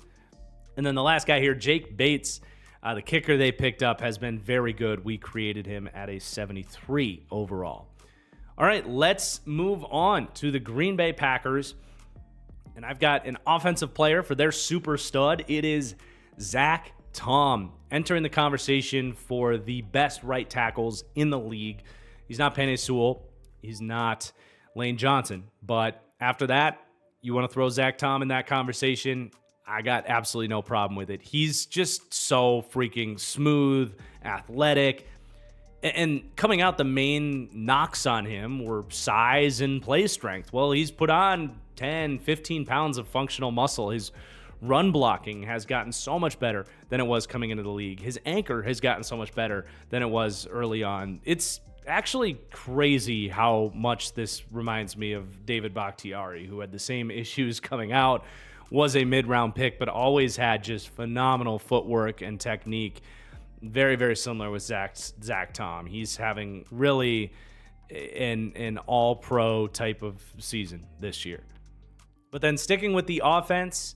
And then the last guy here, Jake Bates, the kicker they picked up, has been very good. We created him at a 73 overall. All right, let's move on to the Green Bay Packers. And I've got an offensive player for their super stud. It is Zach Tom, entering the conversation for the best right tackles in the league. He's not Penei Sewell. He's not Lane Johnson. But after that, you want to throw Zach Tom in that conversation, I got absolutely no problem with it. He's just so freaking smooth, athletic. And coming out, the main knocks on him were size and play strength. Well, he's put on 10, 15 pounds of functional muscle. His run blocking has gotten so much better than it was coming into the league. His anchor has gotten so much better than it was early on. It's actually crazy how much this reminds me of David Bakhtiari, who had the same issues coming out, was a mid-round pick, but always had just phenomenal footwork and technique. Very, very similar with Zach Tom. He's having really an all-pro type of season this year. But then sticking with the offense,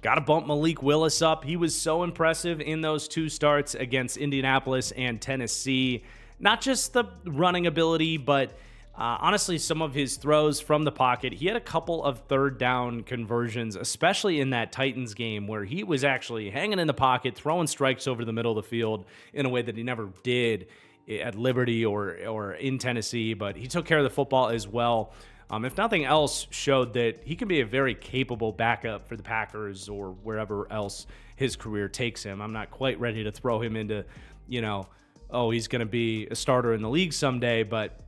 got to bump Malik Willis up. He was so impressive in those two starts against Indianapolis and Tennessee. Not just the running ability, but honestly, some of his throws from the pocket. He had a couple of third down conversions, especially in that Titans game, where he was actually hanging in the pocket, throwing strikes over the middle of the field in a way that he never did at Liberty or in Tennessee. But he took care of the football as well. If nothing else, showed that he can be a very capable backup for the Packers or wherever else his career takes him. I'm not quite ready to throw him into, he's going to be a starter in the league someday, but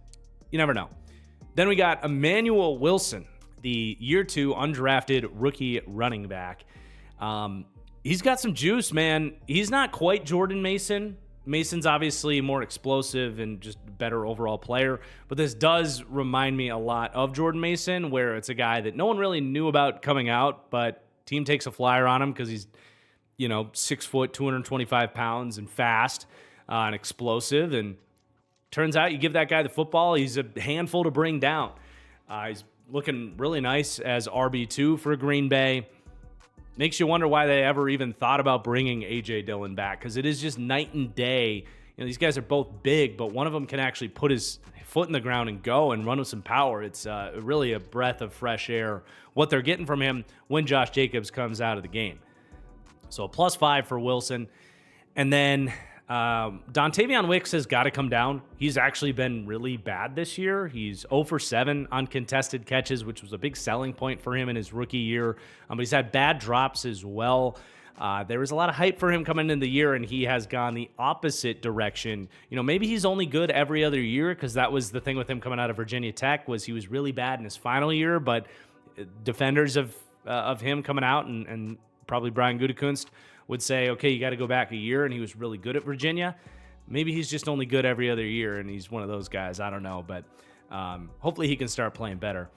you never know. Then we got Emmanuel Wilson, the year 2 undrafted rookie running back. He's got some juice, man. He's not quite Jordan Mason. Mason's obviously more explosive and just better overall player, but this does remind me a lot of Jordan Mason, where it's a guy that no one really knew about coming out, but team takes a flyer on him because he's, 6 foot, 225 pounds and fast and explosive. And turns out you give that guy the football, he's a handful to bring down. He's looking really nice as RB2 for Green Bay. Makes you wonder why they ever even thought about bringing A.J. Dillon back, because it is just night and day. These guys are both big, but one of them can actually put his foot in the ground and go and run with some power. It's really a breath of fresh air, what they're getting from him when Josh Jacobs comes out of the game. So a +5 for Wilson. And then Dontavion Wicks has got to come down. He's actually been really bad this year. He's 0 for 7 on contested catches, which was a big selling point for him in his rookie year. But he's had bad drops as well. There was a lot of hype for him coming into the year, and he has gone the opposite direction. Maybe he's only good every other year, because that was the thing with him coming out of Virginia Tech, was he was really bad in his final year. But defenders of him coming out, and probably Brian Gutekunst, would say, okay, you got to go back a year, and he was really good at Virginia. Maybe he's just only good every other year, and he's one of those guys. I don't know, but hopefully he can start playing better.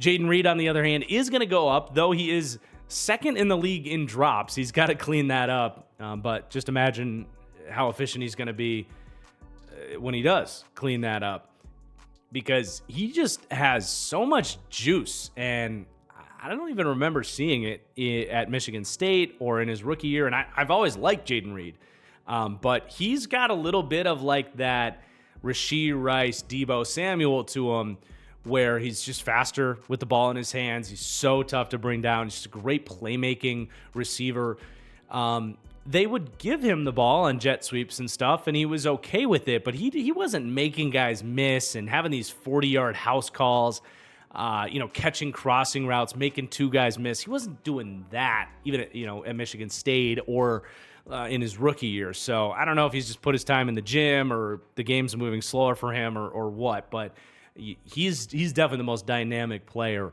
Jaden Reed, on the other hand, is going to go up, though he is second in the league in drops. He's got to clean that up, but just imagine how efficient he's going to be when he does clean that up, because he just has so much juice, and I don't even remember seeing it at Michigan State or in his rookie year, and I've always liked Jaden Reed. But he's got a little bit of like that Rashee Rice, Deebo Samuel to him, where he's just faster with the ball in his hands. He's so tough to bring down. He's just a great playmaking receiver. They would give him the ball on jet sweeps and stuff, and he was okay with it, but he wasn't making guys miss and having these 40-yard house calls. Catching crossing routes, making 2 guys miss. He wasn't doing that even at Michigan State or in his rookie year. So I don't know if he's just put his time in the gym or the game's moving slower for him or what, but he's definitely the most dynamic player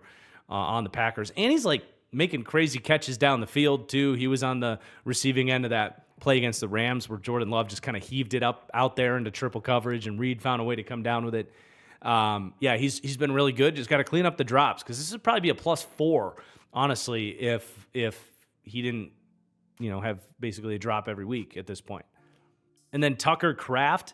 on the Packers. And he's like making crazy catches down the field too. He was on the receiving end of that play against the Rams where Jordan Love just kind of heaved it up out there into triple coverage, and Reed found a way to come down with it. He's been really good. Just got to clean up the drops, because this would probably be a +4, honestly, if he didn't, have basically a drop every week at this point. And then Tucker Kraft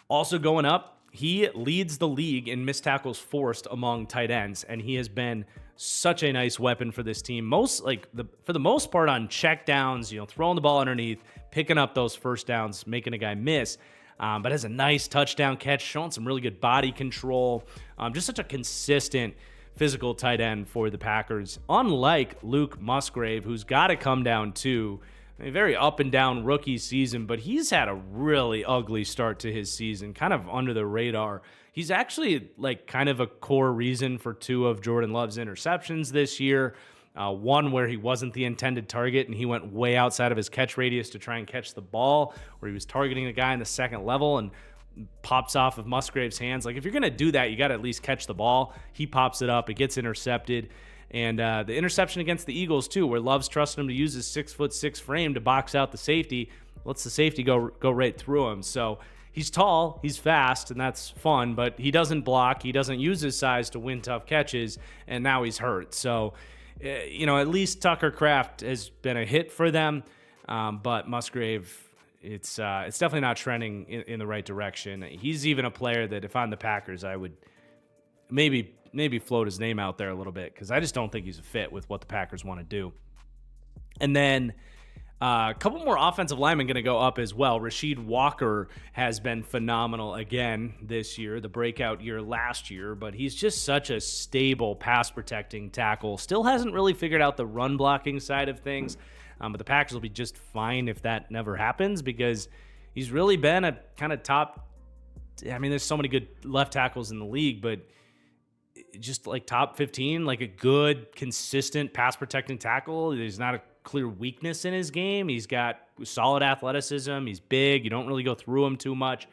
also going up. He leads the league in missed tackles forced among tight ends, and he has been such a nice weapon for this team. For the most part on check downs, throwing the ball underneath, picking up those first downs, making a guy miss. But has a nice touchdown catch, showing some really good body control. Just such a consistent physical tight end for the Packers. Unlike Luke Musgrave, who's got to come down too. A very up and down rookie season, but he's had a really ugly start to his season, kind of under the radar. He's actually kind of a core reason for 2 of Jordan Love's interceptions this year. One where he wasn't the intended target and he went way outside of his catch radius to try and catch the ball, where he was targeting a guy in the second level and pops off of Musgrave's hands. If you're going to do that, you got to at least catch the ball. He pops it up. It gets intercepted. And the interception against the Eagles, too, where Love's trusting him to use his 6'6" frame to box out the safety, lets the safety go right through him. So he's tall, he's fast, and that's fun, but he doesn't block. He doesn't use his size to win tough catches, and now he's hurt. So, at least Tucker Kraft has been a hit for them, but Musgrave, it's definitely not trending in the right direction. He's even a player that if I'm the Packers, I would maybe float his name out there a little bit, because I just don't think he's a fit with what the Packers want to do. And then a couple more offensive linemen going to go up as well. Rasheed Walker has been phenomenal again this year, the breakout year last year, but he's just such a stable pass-protecting tackle. Still hasn't really figured out the run-blocking side of things, but the Packers will be just fine if that never happens, because he's really been a kind of top... there's so many good left tackles in the league, but just top 15, a good, consistent pass-protecting tackle. There's not a clear weakness in his game. He's got solid athleticism. He's big. You don't really go through him too much.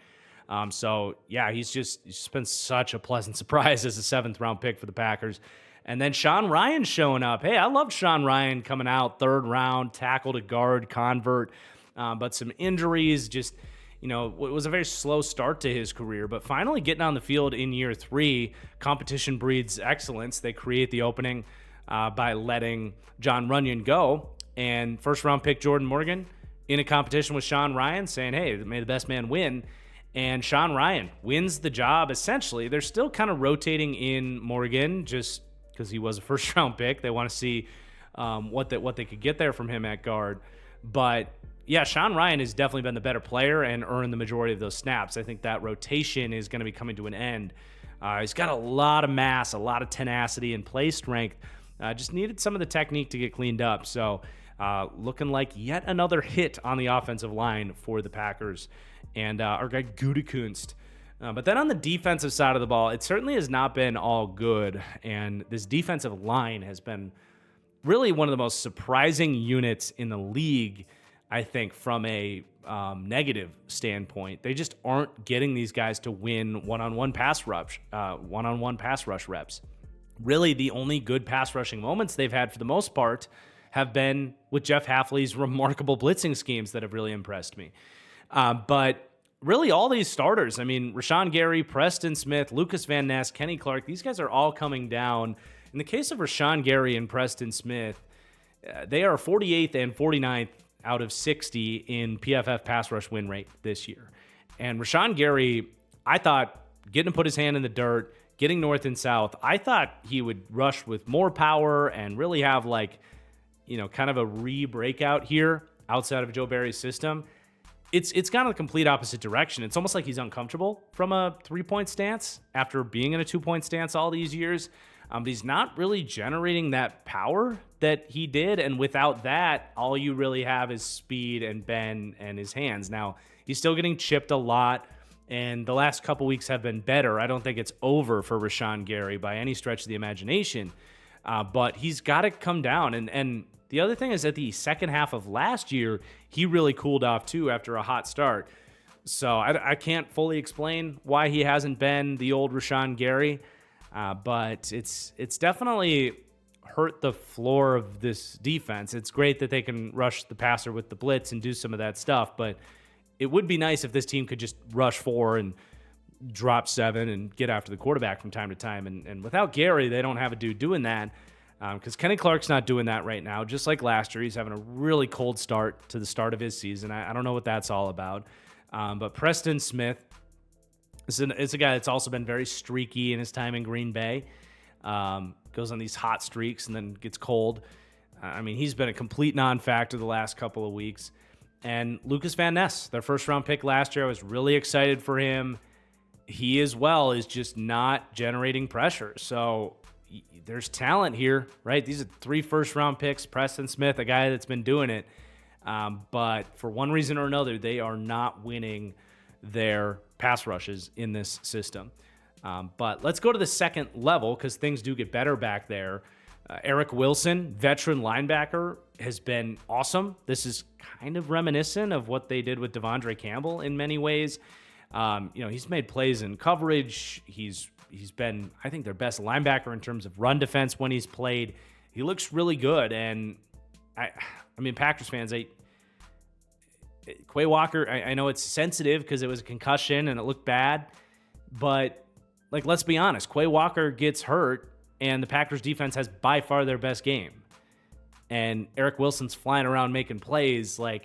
He's just been such a pleasant surprise as a 7th-round pick for the Packers. And then Sean Ryan showing up. Hey, I loved Sean Ryan coming out 3rd round, tackle to guard, convert, but some injuries, just... it was a very slow start to his career, but finally getting on the field in year 3, competition breeds excellence. They create the opening by letting John Runyon go, and 1st-round pick Jordan Morgan in a competition with Sean Ryan, saying, hey, may the best man win, and Sean Ryan wins the job, essentially. They're still kind of rotating in Morgan just because he was a 1st-round pick. They want to see what they could get there from him at guard, but... yeah, Sean Ryan has definitely been the better player and earned the majority of those snaps. I think that rotation is going to be coming to an end. He's got a lot of mass, a lot of tenacity and play strength. Just needed some of the technique to get cleaned up. So looking like yet another hit on the offensive line for the Packers and our guy Gutekunst. But then on the defensive side of the ball, it certainly has not been all good. And this defensive line has been really one of the most surprising units in the league, I think, from a negative standpoint. They just aren't getting these guys to win one-on-one pass rush reps. Really, the only good pass rushing moments they've had for the most part have been with Jeff Hafley's remarkable blitzing schemes that have really impressed me. But really, all these starters, Rashawn Gary, Preston Smith, Lucas Van Ness, Kenny Clark, these guys are all coming down. In the case of Rashawn Gary and Preston Smith, they are 48th and 49th out of 60 in PFF pass rush win rate this year. And Rashawn Gary, I thought, getting to put his hand in the dirt, getting north and south, I thought he would rush with more power and really have kind of a re-breakout here outside of Joe Barry's system. It's gone the complete opposite direction. It's almost like he's uncomfortable from a 3-point stance after being in a 2-point stance all these years. But he's not really generating that power that he did, and without that, all you really have is speed and bend and his hands. Now, he's still getting chipped a lot, and the last couple weeks have been better. I don't think it's over for Rashawn Gary by any stretch of the imagination, but he's got to come down. And the other thing is that the second half of last year, he really cooled off too after a hot start. So I can't fully explain why he hasn't been the old Rashawn Gary, but it's definitely hurt the floor of this defense. It's great that they can rush the passer with the blitz and do some of that stuff, but it would be nice if this team could just rush 4 and drop 7 and get after the quarterback from time to time. And without Gary, they don't have a dude doing that, because Kenny Clark's not doing that right now. Just like last year, he's having a really cold start to the start of his season. I don't know what that's all about. But Preston Smith It's a guy that's also been very streaky in his time in Green Bay. Goes on these hot streaks and then gets cold. I mean, he's been a complete non-factor the last couple of weeks. And Lucas Van Ness, their first-round pick last year, I was really excited for him. He as well is just not generating pressure. So there's talent here, right? These are 3 first-round picks. Preston Smith, a guy that's been doing it. But for one reason or another, they are not winning their pass rushes in this system. But let's go to the second level because things do get better back there. Eric Wilson, veteran linebacker, has been awesome. This is kind of reminiscent of what they did with Devondre Campbell in many ways. He's made plays in coverage. He's been, I think, their best linebacker in terms of run defense when he's played. He looks really good. And I mean, Packers fans, Quay Walker, I know it's sensitive because it was a concussion and it looked bad, but let's be honest, Quay Walker gets hurt and the Packers defense has by far their best game. And Eric Wilson's flying around making plays. I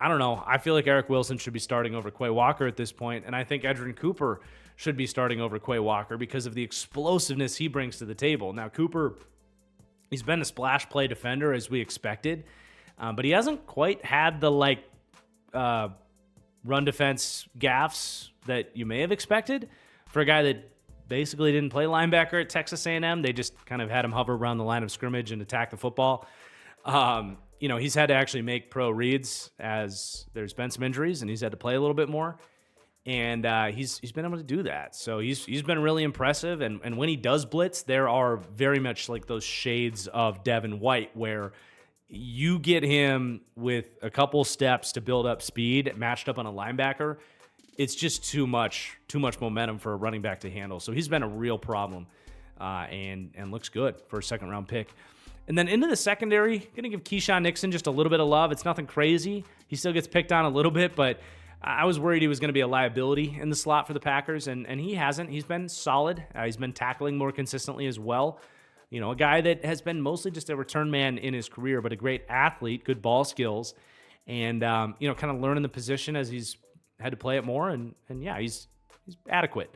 don't know. I feel like Eric Wilson should be starting over Quay Walker at this point, and I think Edgerrin Cooper should be starting over Quay Walker because of the explosiveness he brings to the table. Now, Cooper, he's been a splash play defender as we expected, but he hasn't quite had the run defense gaffes that you may have expected for a guy that basically didn't play linebacker at Texas A&M. They just kind of had him hover around the line of scrimmage and attack the football. He's had to actually make pro reads as there's been some injuries and he's had to play a little bit more. And he's been able to do that. So he's been really impressive. And when he does blitz, there are very much like those shades of Devin White where you get him with a couple steps to build up speed matched up on a linebacker. It's just too much momentum for a running back to handle. So he's been a real problem and looks good for a second-round pick. And then into the secondary, going to give Keyshawn Nixon just a little bit of love. It's nothing crazy. He still gets picked on a little bit, but I was worried he was going to be a liability in the slot for the Packers, and he hasn't. He's been solid. He's been tackling more consistently as well. A guy that has been mostly just a return man in his career, but a great athlete, good ball skills, and kind of learning the position as he's had to play it more, and yeah, he's adequate.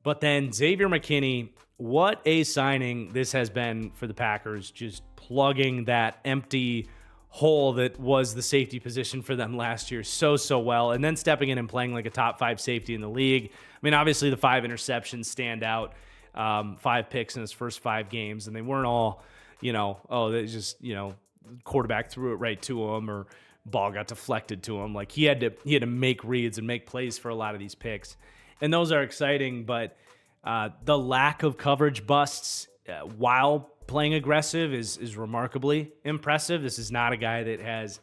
But then Xavier McKinney, what a signing this has been for the Packers, just plugging that empty hole that was the safety position for them last year so well, and then stepping in and playing like a top 5 safety in the league. I mean, obviously the 5 interceptions stand out, 5 picks in his first 5 games, and they weren't all, they just, quarterback threw it right to him or ball got deflected to him. He had to make reads and make plays for a lot of these picks, and those are exciting. But the lack of coverage busts while playing aggressive is remarkably impressive. This is not a guy that has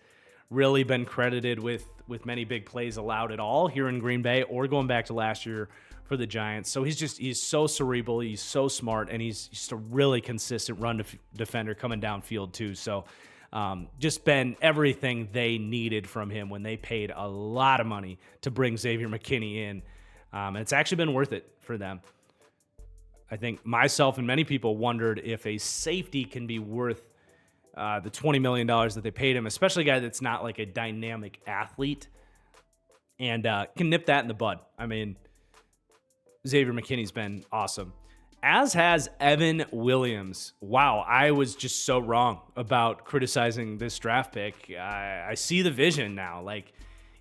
really been credited with many big plays allowed at all here in Green Bay or going back to last year for the Giants. So he's so cerebral, he's so smart, and he's just a really consistent run defender coming downfield too. So just been everything they needed from him when they paid a lot of money to bring Xavier McKinney in. And it's actually been worth it for them. I think myself and many people wondered if a safety can be worth the $20 million that they paid him, especially a guy that's not like a dynamic athlete, and can nip that in the bud. I mean, Xavier McKinney's been awesome, as has Evan Williams. Wow, I was just so wrong about criticizing this draft pick. I see the vision now.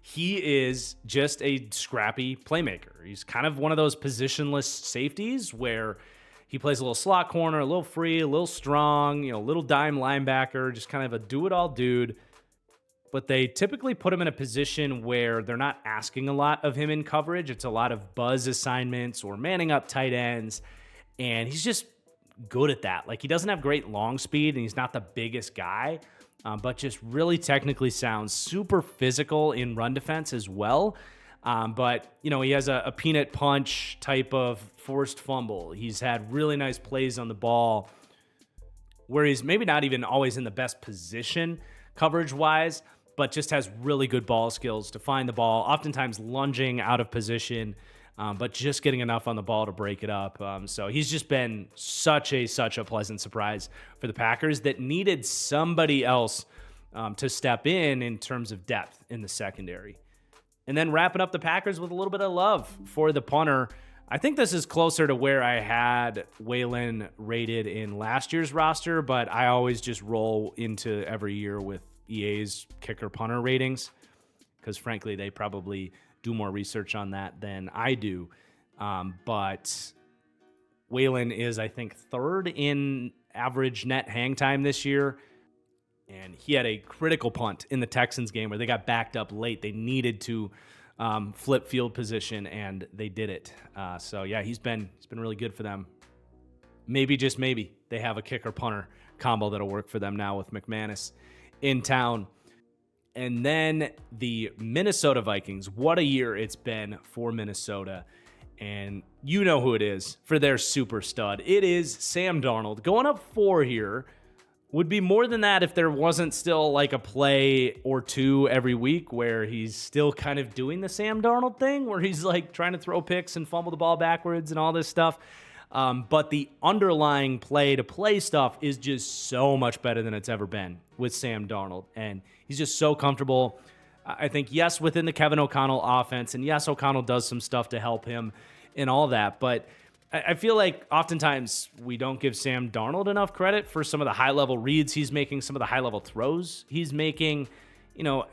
He is just a scrappy playmaker. He's kind of one of those positionless safeties where he plays a little slot corner, a little free, a little strong, a little dime linebacker, just kind of a do-it-all dude. But they typically put him in a position where they're not asking a lot of him in coverage. It's a lot of buzz assignments or manning up tight ends, and he's just good at that. He doesn't have great long speed, and he's not the biggest guy, but just really technically sound, super physical in run defense as well. But he has a peanut punch type of forced fumble. He's had really nice plays on the ball where he's maybe not even always in the best position coverage-wise, but just has really good ball skills to find the ball, oftentimes lunging out of position, but just getting enough on the ball to break it up. So he's just been such a pleasant surprise for the Packers that needed somebody else to step in terms of depth in the secondary. And then wrapping up the Packers with a little bit of love for the punter. I think this is closer to where I had Waylon rated in last year's roster, but I always just roll into every year with EA's kicker punter ratings because, frankly, they probably do more research on that than I do. But Waylon is, I think, third in average net hang time this year. And he had a critical punt in the Texans game where they got backed up late. They needed to flip field position, and they did it. So yeah, he's been really good for them. Maybe, just maybe, they have a kicker punter combo that'll work for them now with McManus in town. And then the Minnesota Vikings. What a year it's been for Minnesota. And you know who it is for their super stud. It is Sam Darnold. Going up 4 here. Would be more than that if there wasn't still like a play or two every week where he's still kind of doing the Sam Darnold thing where he's like trying to throw picks and fumble the ball backwards and all this stuff. But the underlying play-to-play stuff is just so much better than it's ever been with Sam Darnold. And he's just so comfortable. I think, yes, within the Kevin O'Connell offense, and yes, O'Connell does some stuff to help him and all that, but I feel like oftentimes we don't give Sam Darnold enough credit for some of the high-level reads he's making, some of the high-level throws he's making. You know,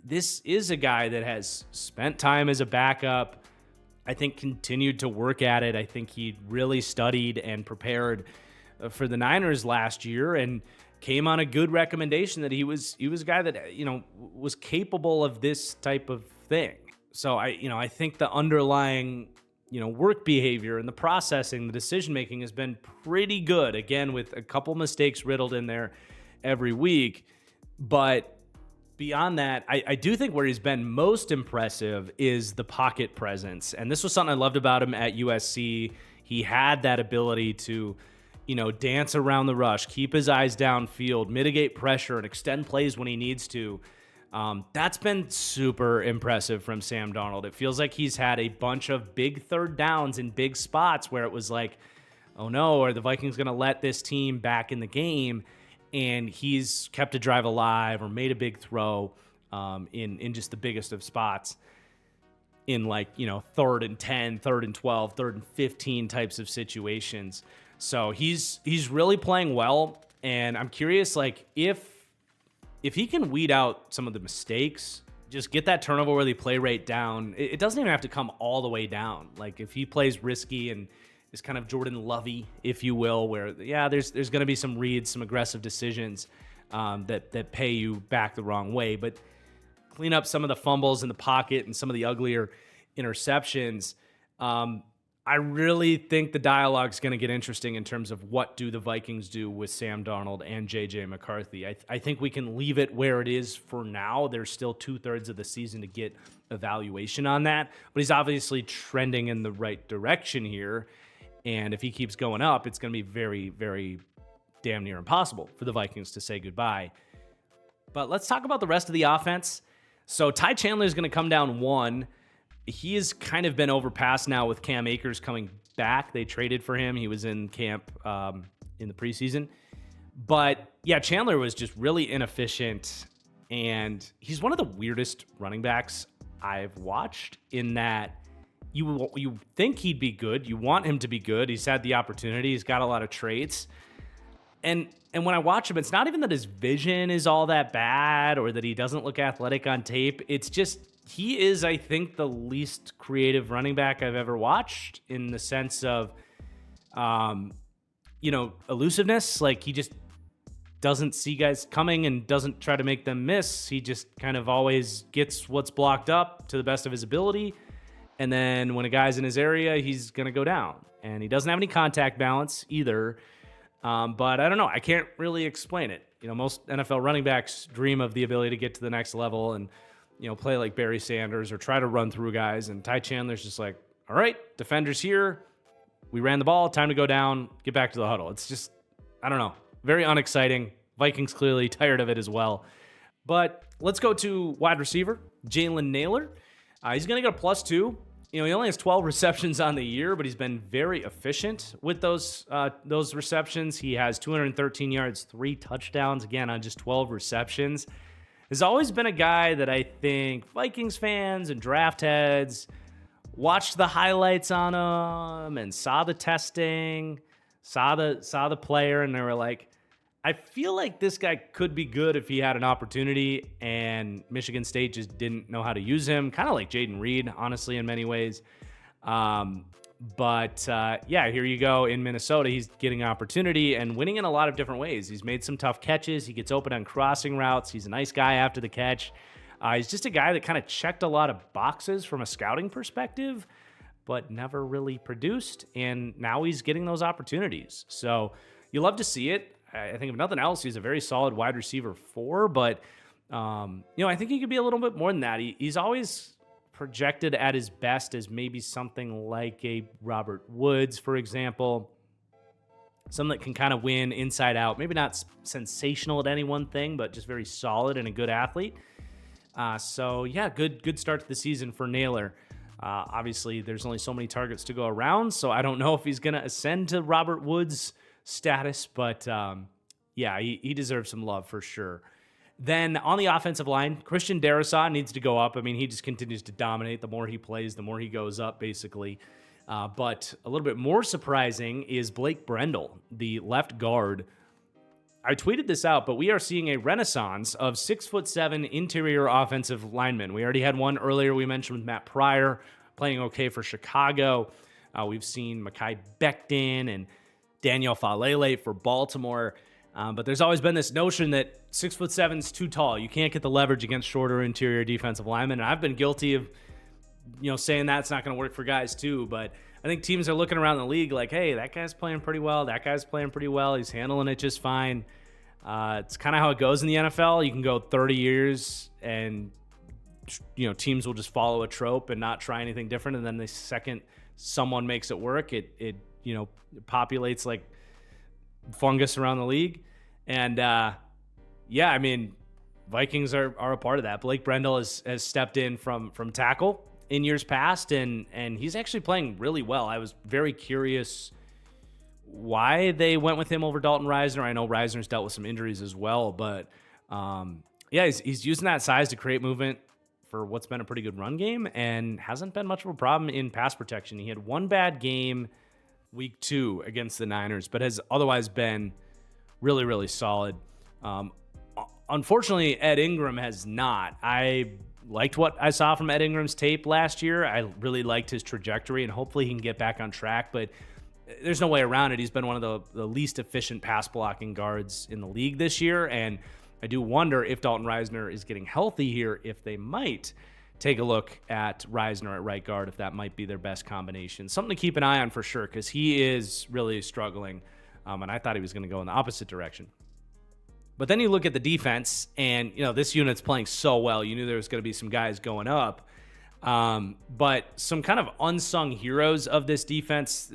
this is a guy that has spent time as a backup, I think continued to work at it. I think he really studied and prepared for the Niners last year and came on a good recommendation that he was a guy that, you know, was capable of this type of thing. So I think the underlying work behavior and the processing, the decision-making has been pretty good. Again, with a couple mistakes riddled in there every week. But beyond that, I do think where he's been most impressive is the pocket presence. And this was something I loved about him at USC. He had that ability to, dance around the rush, keep his eyes downfield, mitigate pressure, and extend plays when he needs to. That's been super impressive from Sam Darnold. It feels like he's had a bunch of big third downs in big spots where it was like, oh no, are the Vikings going to let this team back in the game? And he's kept a drive alive or made a big throw in just the biggest of spots in 3rd and 10, 3rd and 12, 3rd and 15 types of situations. So he's really playing well. And I'm curious, if he can weed out some of the mistakes, just get that turnover worthy play rate down, it doesn't even have to come all the way down. Like if he plays risky and is kind of Jordan Lovey, if you will, where there's going to be some reads, some aggressive decisions that pay you back the wrong way, but clean up some of the fumbles in the pocket and some of the uglier interceptions. I really think the dialogue is going to get interesting in terms of what do the Vikings do with Sam Darnold and J.J. McCarthy. I think we can leave it where it is for now. There's still 2/3 of the season to get evaluation on that, but he's obviously trending in the right direction here. And if he keeps going up, it's going to be very, very damn near impossible for the Vikings to say goodbye. But let's talk about the rest of the offense. So Ty Chandler is going to come down 1. He has kind of been overpassed now with Cam Akers coming back. They traded for him. He was in camp in the preseason. But yeah, Chandler was just really inefficient. And he's one of the weirdest running backs I've watched in that you think he'd be good. You want him to be good. He's had the opportunity. He's got a lot of traits. And when I watch him, it's not even that his vision is all that bad or that he doesn't look athletic on tape. It's just he is, I think, the least creative running back I've ever watched in the sense of, elusiveness. Like he just doesn't see guys coming and doesn't try to make them miss. He just kind of always gets what's blocked up to the best of his ability. And then when a guy's in his area, he's going to go down. And he doesn't have any contact balance either. But I don't know. I can't really explain it. Most NFL running backs dream of the ability to get to the next level and, play like Barry Sanders or try to run through guys. And Ty Chandler's just like, all right, defenders here. We ran the ball. Time to go down. Get back to the huddle. It's just, I don't know. Very unexciting. Vikings clearly tired of it as well. But let's go to wide receiver, Jalen Nailor. He's going to get a +2. He only has 12 receptions on the year, but he's been very efficient with those receptions. He has 213 yards, 3 touchdowns, again, on just 12 receptions. has always been a guy that I think Vikings fans and draft heads watched the highlights on him and saw the testing, saw the player, and they were like, I feel like this guy could be good if he had an opportunity, and Michigan State just didn't know how to use him, kind of like Jaden Reed, honestly, in many ways. But here you go in Minnesota. He's getting opportunity and winning in a lot of different ways. He's made some tough catches. He gets open on crossing routes. He's a nice guy after the catch. He's just a guy that kind of checked a lot of boxes from a scouting perspective, but never really produced. And now he's getting those opportunities. So you love to see it. I think if nothing else, he's a very solid wide receiver 4, but I think he could be a little bit more than that. He's always projected at his best as maybe something like a Robert Woods, for example, someone that can kind of win inside out, maybe not sensational at any one thing, but just very solid and a good athlete. Good start to the season for Naylor. Obviously, there's only so many targets to go around, so I don't know if he's going to ascend to Robert Woods' status, but he deserves some love for sure. Then on the offensive line, Christian Darrisaw needs to go up. I mean, he just continues to dominate. The more he plays, the more he goes up, basically. But a little bit more surprising is Blake Brendel, the left guard. I tweeted this out, but we are seeing a renaissance of 6'7" interior offensive linemen. We already had one earlier we mentioned with Matt Pryor playing okay for Chicago. We've seen Mekhi Becton and Daniel Falele for Baltimore. But there's always been this notion that 6'7" is too tall. You can't get the leverage against shorter interior defensive linemen. And I've been guilty of, saying that's not going to work for guys too. But I think teams are looking around the league like, hey, that guy's playing pretty well. That guy's playing pretty well. He's handling it just fine. It's kind of how it goes in the NFL. You can go 30 years and, teams will just follow a trope and not try anything different. And then the second someone makes it work, it populates like fungus around the league. And Vikings are a part of that. Blake Brendel has stepped in from tackle in years past, and he's actually playing really well. I was very curious why they went with him over Dalton Risner. I know Risner's dealt with some injuries as well, but he's using that size to create movement for what's been a pretty good run game and hasn't been much of a problem in pass protection. He had one bad game week 2 against the Niners, but has otherwise been really, really solid. Unfortunately, Ed Ingram has not. I liked what I saw from Ed Ingram's tape last year. I really liked his trajectory, and hopefully he can get back on track, but there's no way around it. He's been one of the least efficient pass blocking guards in the league this year, and I do wonder if Dalton Risner is getting healthy here, if they might take a look at Risner at right guard, if that might be their best combination. Something to keep an eye on for sure, because he is really struggling, and I thought he was going to go in the opposite direction. But then you look at the defense, and this unit's playing so well. You knew there was going to be some guys going up, but some kind of unsung heroes of this defense.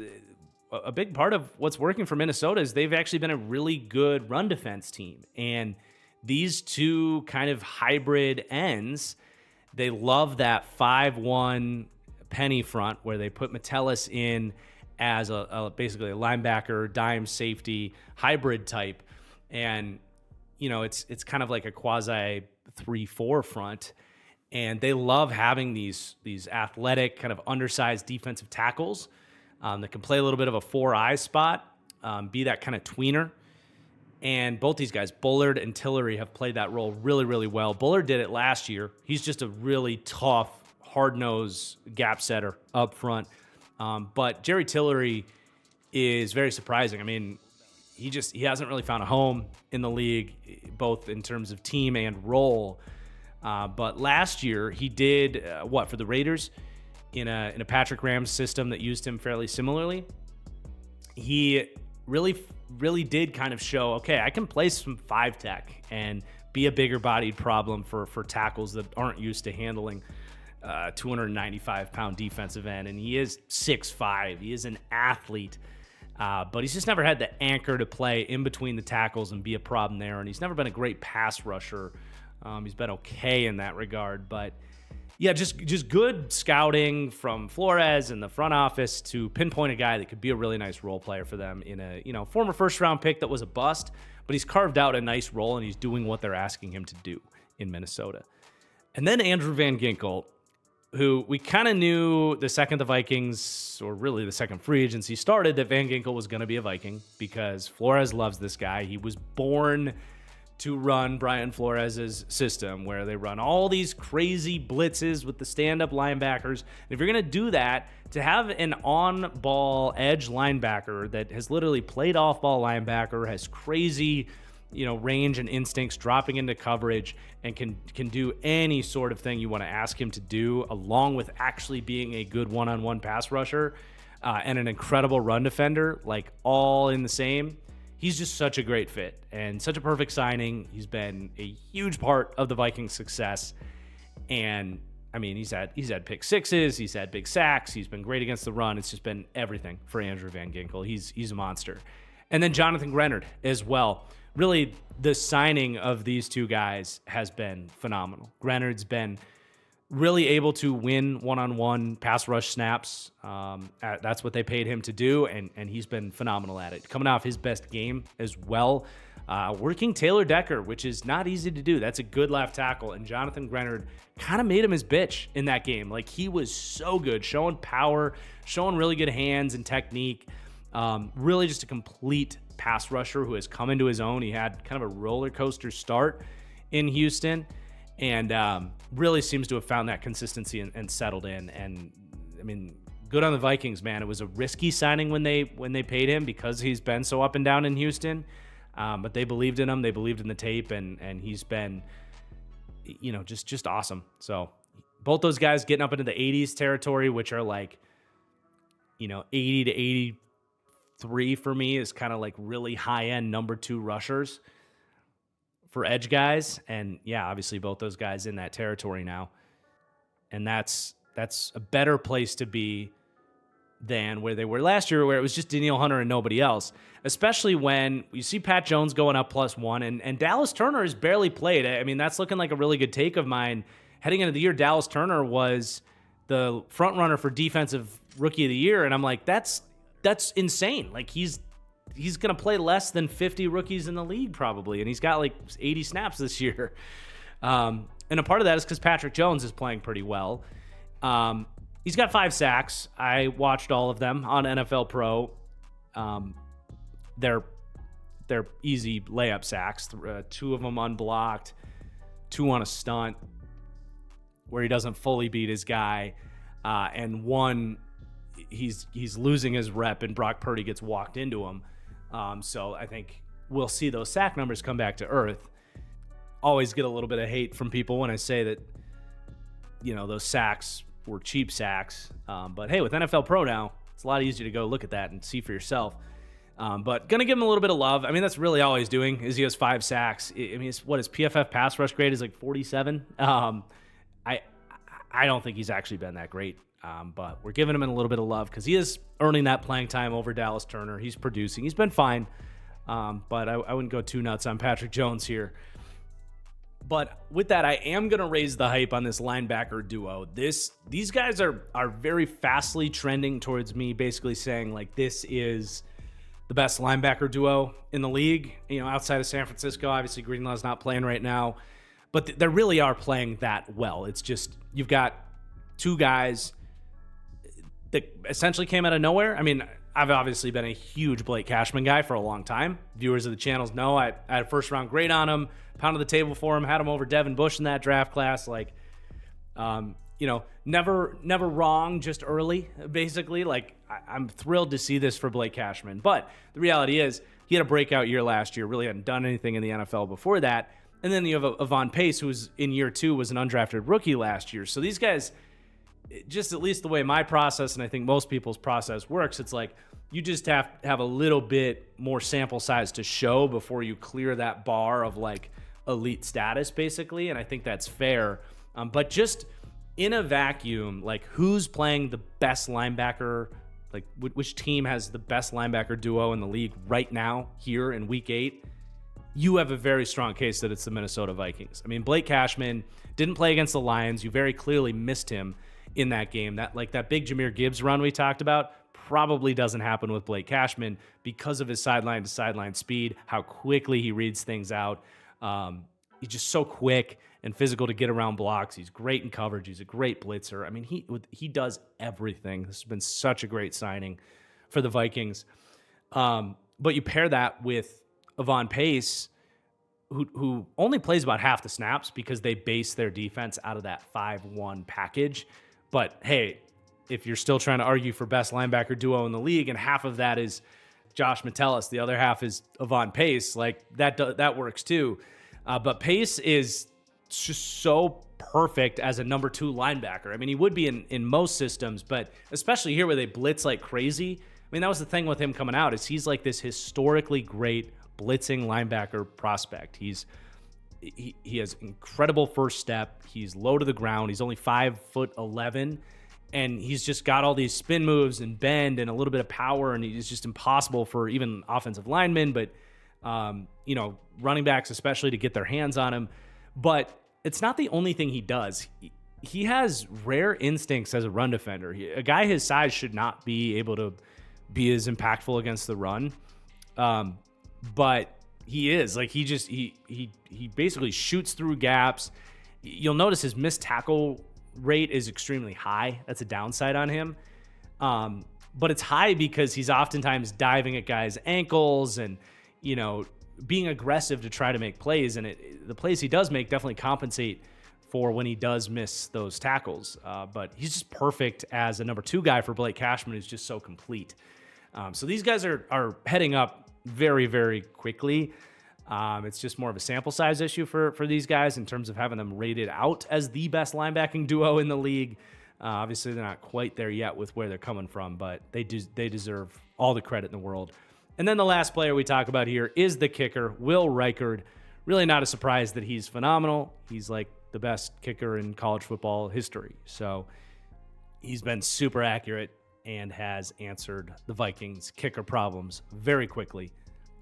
A big part of what's working for Minnesota is they've actually been a really good run defense team, and these two kind of hybrid ends, they love that 5-1 penny front where they put Metellus in as basically a linebacker, dime safety hybrid type. And, it's kind of like a quasi 3-4 front. And they love having these athletic, kind of undersized defensive tackles that can play a little bit of a 4-eye spot, be that kind of tweener. And both these guys, Bullard and Tillery, have played that role really, really well. Bullard did it last year. He's just a really tough, hard-nosed gap setter up front. But Jerry Tillery is very surprising. I mean, he hasn't really found a home in the league, both in terms of team and role. But last year, he did, for the Raiders, in a Patrick Rams system that used him fairly similarly. He really did kind of show, okay, I can play some 5-tech and be a bigger bodied problem for tackles that aren't used to handling 295-pound defensive end. And he is 6'5". He is an athlete, but he's just never had the anchor to play in between the tackles and be a problem there. And he's never been a great pass rusher. He's been okay in that regard, but yeah, just good scouting from Flores and the front office to pinpoint a guy that could be a really nice role player for them in a former first-round pick that was a bust, but he's carved out a nice role and he's doing what they're asking him to do. in Minnesota. And then Andrew Van Ginkel, who we kind of knew the second the Vikings, or really the second free agency started, that Van Ginkel was going to be a Viking because Flores loves this guy. He was born to run Brian Flores' system where they run all these crazy blitzes with the stand-up linebackers. And if you're going to do that, to have an on-ball edge linebacker that has literally played off-ball linebacker, has crazy, range and instincts, dropping into coverage, and can do any sort of thing you want to ask him to do, along with actually being a good one-on-one pass rusher and an incredible run defender, like all in the same. He's just such a great fit and such a perfect signing. He's been a huge part of the Vikings' success. And I mean, he's had pick sixes, he's had big sacks, he's been great against the run. It's just been everything for Andrew Van Ginkel. He's a monster. And then Jonathan Grenard as well. Really, the signing of these two guys has been phenomenal. Grenard's been really able to win one-on-one pass rush snaps. That's what they paid him to do, and he's been phenomenal at it. Coming off his best game as well, working Taylor Decker, which is not easy to do. That's a good left tackle, and Jonathan Grenard kind of made him his bitch in that game. Like, he was so good, showing power, showing really good hands and technique. Really just a complete pass rusher who has come into his own. He had kind of a roller coaster start in Houston, and really seems to have found that consistency and settled in. And I mean, good on the Vikings, man. It was a risky signing when they paid him because he's been so up and down in Houston, but they believed in him. They believed in the tape, and he's been, just awesome. So both those guys getting up into the 80s territory, which are like, 80 to 83 for me is kind of like really high-end number 2 rushers for edge guys. And yeah, obviously both those guys in that territory now. And that's a better place to be than where they were last year, where it was just Danielle Hunter and nobody else, especially when you see Pat Jones going up +1 and Dallas Turner has barely played. I mean, that's looking like a really good take of mine. Heading into the year, Dallas Turner was the front runner for defensive rookie of the year. And I'm like, that's insane. Like, he's going to play less than 50 rookies in the league probably, and he's got like 80 snaps this year. And a part of that is because Patrick Jones is playing pretty well. He's got 5 sacks. I watched all of them on NFL Pro. They're easy layup sacks. 2 of them unblocked, 2 on a stunt where he doesn't fully beat his guy, and 1 he's losing his rep and Brock Purdy gets walked into him. So I think we'll see those sack numbers come back to earth. Always get a little bit of hate from people when I say that, those sacks were cheap sacks. But hey, with NFL Pro now, it's a lot easier to go look at that and see for yourself. But going to give him a little bit of love. I mean, that's really all he's doing is he has 5 sacks. I mean, his PFF pass rush grade is like 47. I don't think he's actually been that great. But we're giving him a little bit of love because he is earning that playing time over Dallas Turner. He's producing. He's been fine. But I wouldn't go too nuts on Patrick Jones here. But with that, I am going to raise the hype on this linebacker duo. These guys are very fastly trending towards me basically saying, like, this is the best linebacker duo in the league, outside of San Francisco. Obviously, Greenlaw's not playing right now. But they really are playing that well. It's just you've got 2 guys that essentially came out of nowhere. I mean, I've obviously been a huge Blake Cashman guy for a long time. Viewers of the channels know I had a first-round grade on him, pounded the table for him, had him over Devin Bush in that draft class. Like, never wrong, just early, basically. Like, I'm thrilled to see this for Blake Cashman. But the reality is he had a breakout year last year, really hadn't done anything in the NFL before that. And then you have Avon Pace, who was in year 2, was an undrafted rookie last year. So these guys, just at least the way my process, and I think most people's process works, it's like you just have to have a little bit more sample size to show before you clear that bar of like elite status, basically. And I think that's fair. But just in a vacuum, like, who's playing the best linebacker? Like, which team has the best linebacker duo in the league right now here in week 8? You have a very strong case that it's the Minnesota Vikings. I mean, Blake Cashman didn't play against the Lions. You very clearly missed him in that game. That big Jahmyr Gibbs run we talked about probably doesn't happen with Blake Cashman because of his sideline-to-sideline speed, how quickly he reads things out. He's just so quick, and physical to get around blocks. He's great in coverage. He's a great blitzer. I mean, he does everything. This has been such a great signing for the Vikings. But you pair that with Avon Pace, who only plays about half the snaps because they base their defense out of that 5-1 package. But hey, if you're still trying to argue for best linebacker duo in the league, and half of that is Josh Metellus, the other half is Avon Pace, like that works too. But Pace is just so perfect as a number 2 linebacker. I mean, he would be in most systems, but especially here where they blitz like crazy. I mean, that was the thing with him coming out, is he's like this historically great blitzing linebacker prospect. He has incredible first step. He's low to the ground. He's only 5'11", and he's just got all these spin moves and bend and a little bit of power, and he's just impossible for even offensive linemen, but running backs especially, to get their hands on him. But it's not the only thing he does. He has rare instincts as a run defender. A guy his size should not be able to be as impactful against the run. But he is. Like, he basically shoots through gaps. You'll notice his missed tackle rate is extremely high. That's a downside on him. But it's high because he's oftentimes diving at guys' ankles and, being aggressive to try to make plays. And the plays he does make definitely compensate for when he does miss those tackles. But he's just perfect as a number 2 guy for Blake Cashman, who's just so complete. So these guys are heading up very, very quickly. It's just more of a sample size issue for these guys in terms of having them rated out as the best linebacking duo in the league. Obviously, they're not quite there yet with where they're coming from, but they deserve all the credit in the world. And then the last player we talk about here is the kicker, Will Reichard. Really not a surprise that he's phenomenal. He's like the best kicker in college football history. So he's been super accurate and has answered the Vikings' kicker problems very quickly.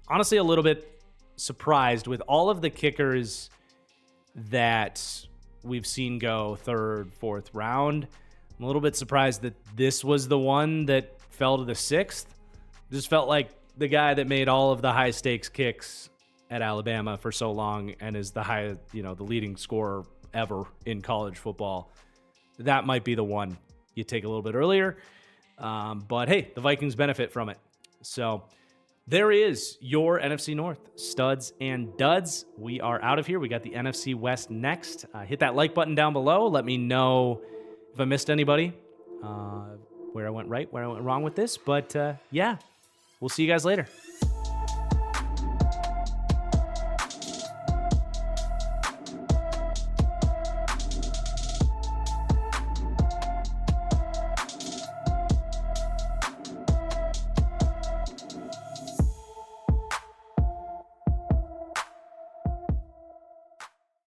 Honestly, a little bit surprised with all of the kickers that we've seen go 3rd, 4th round. I'm a little bit surprised that this was the one that fell to the 6th. Just felt like the guy that made all of the high stakes kicks at Alabama for so long and is the leading scorer ever in college football. That might be the one you take a little bit earlier. But hey, the Vikings benefit from it. So there is your NFC North studs and duds. We are out of here. We got the NFC West next. Hit that like button down below. Let me know if I missed anybody, where I went right, where I went wrong with this. But yeah, we'll see you guys later.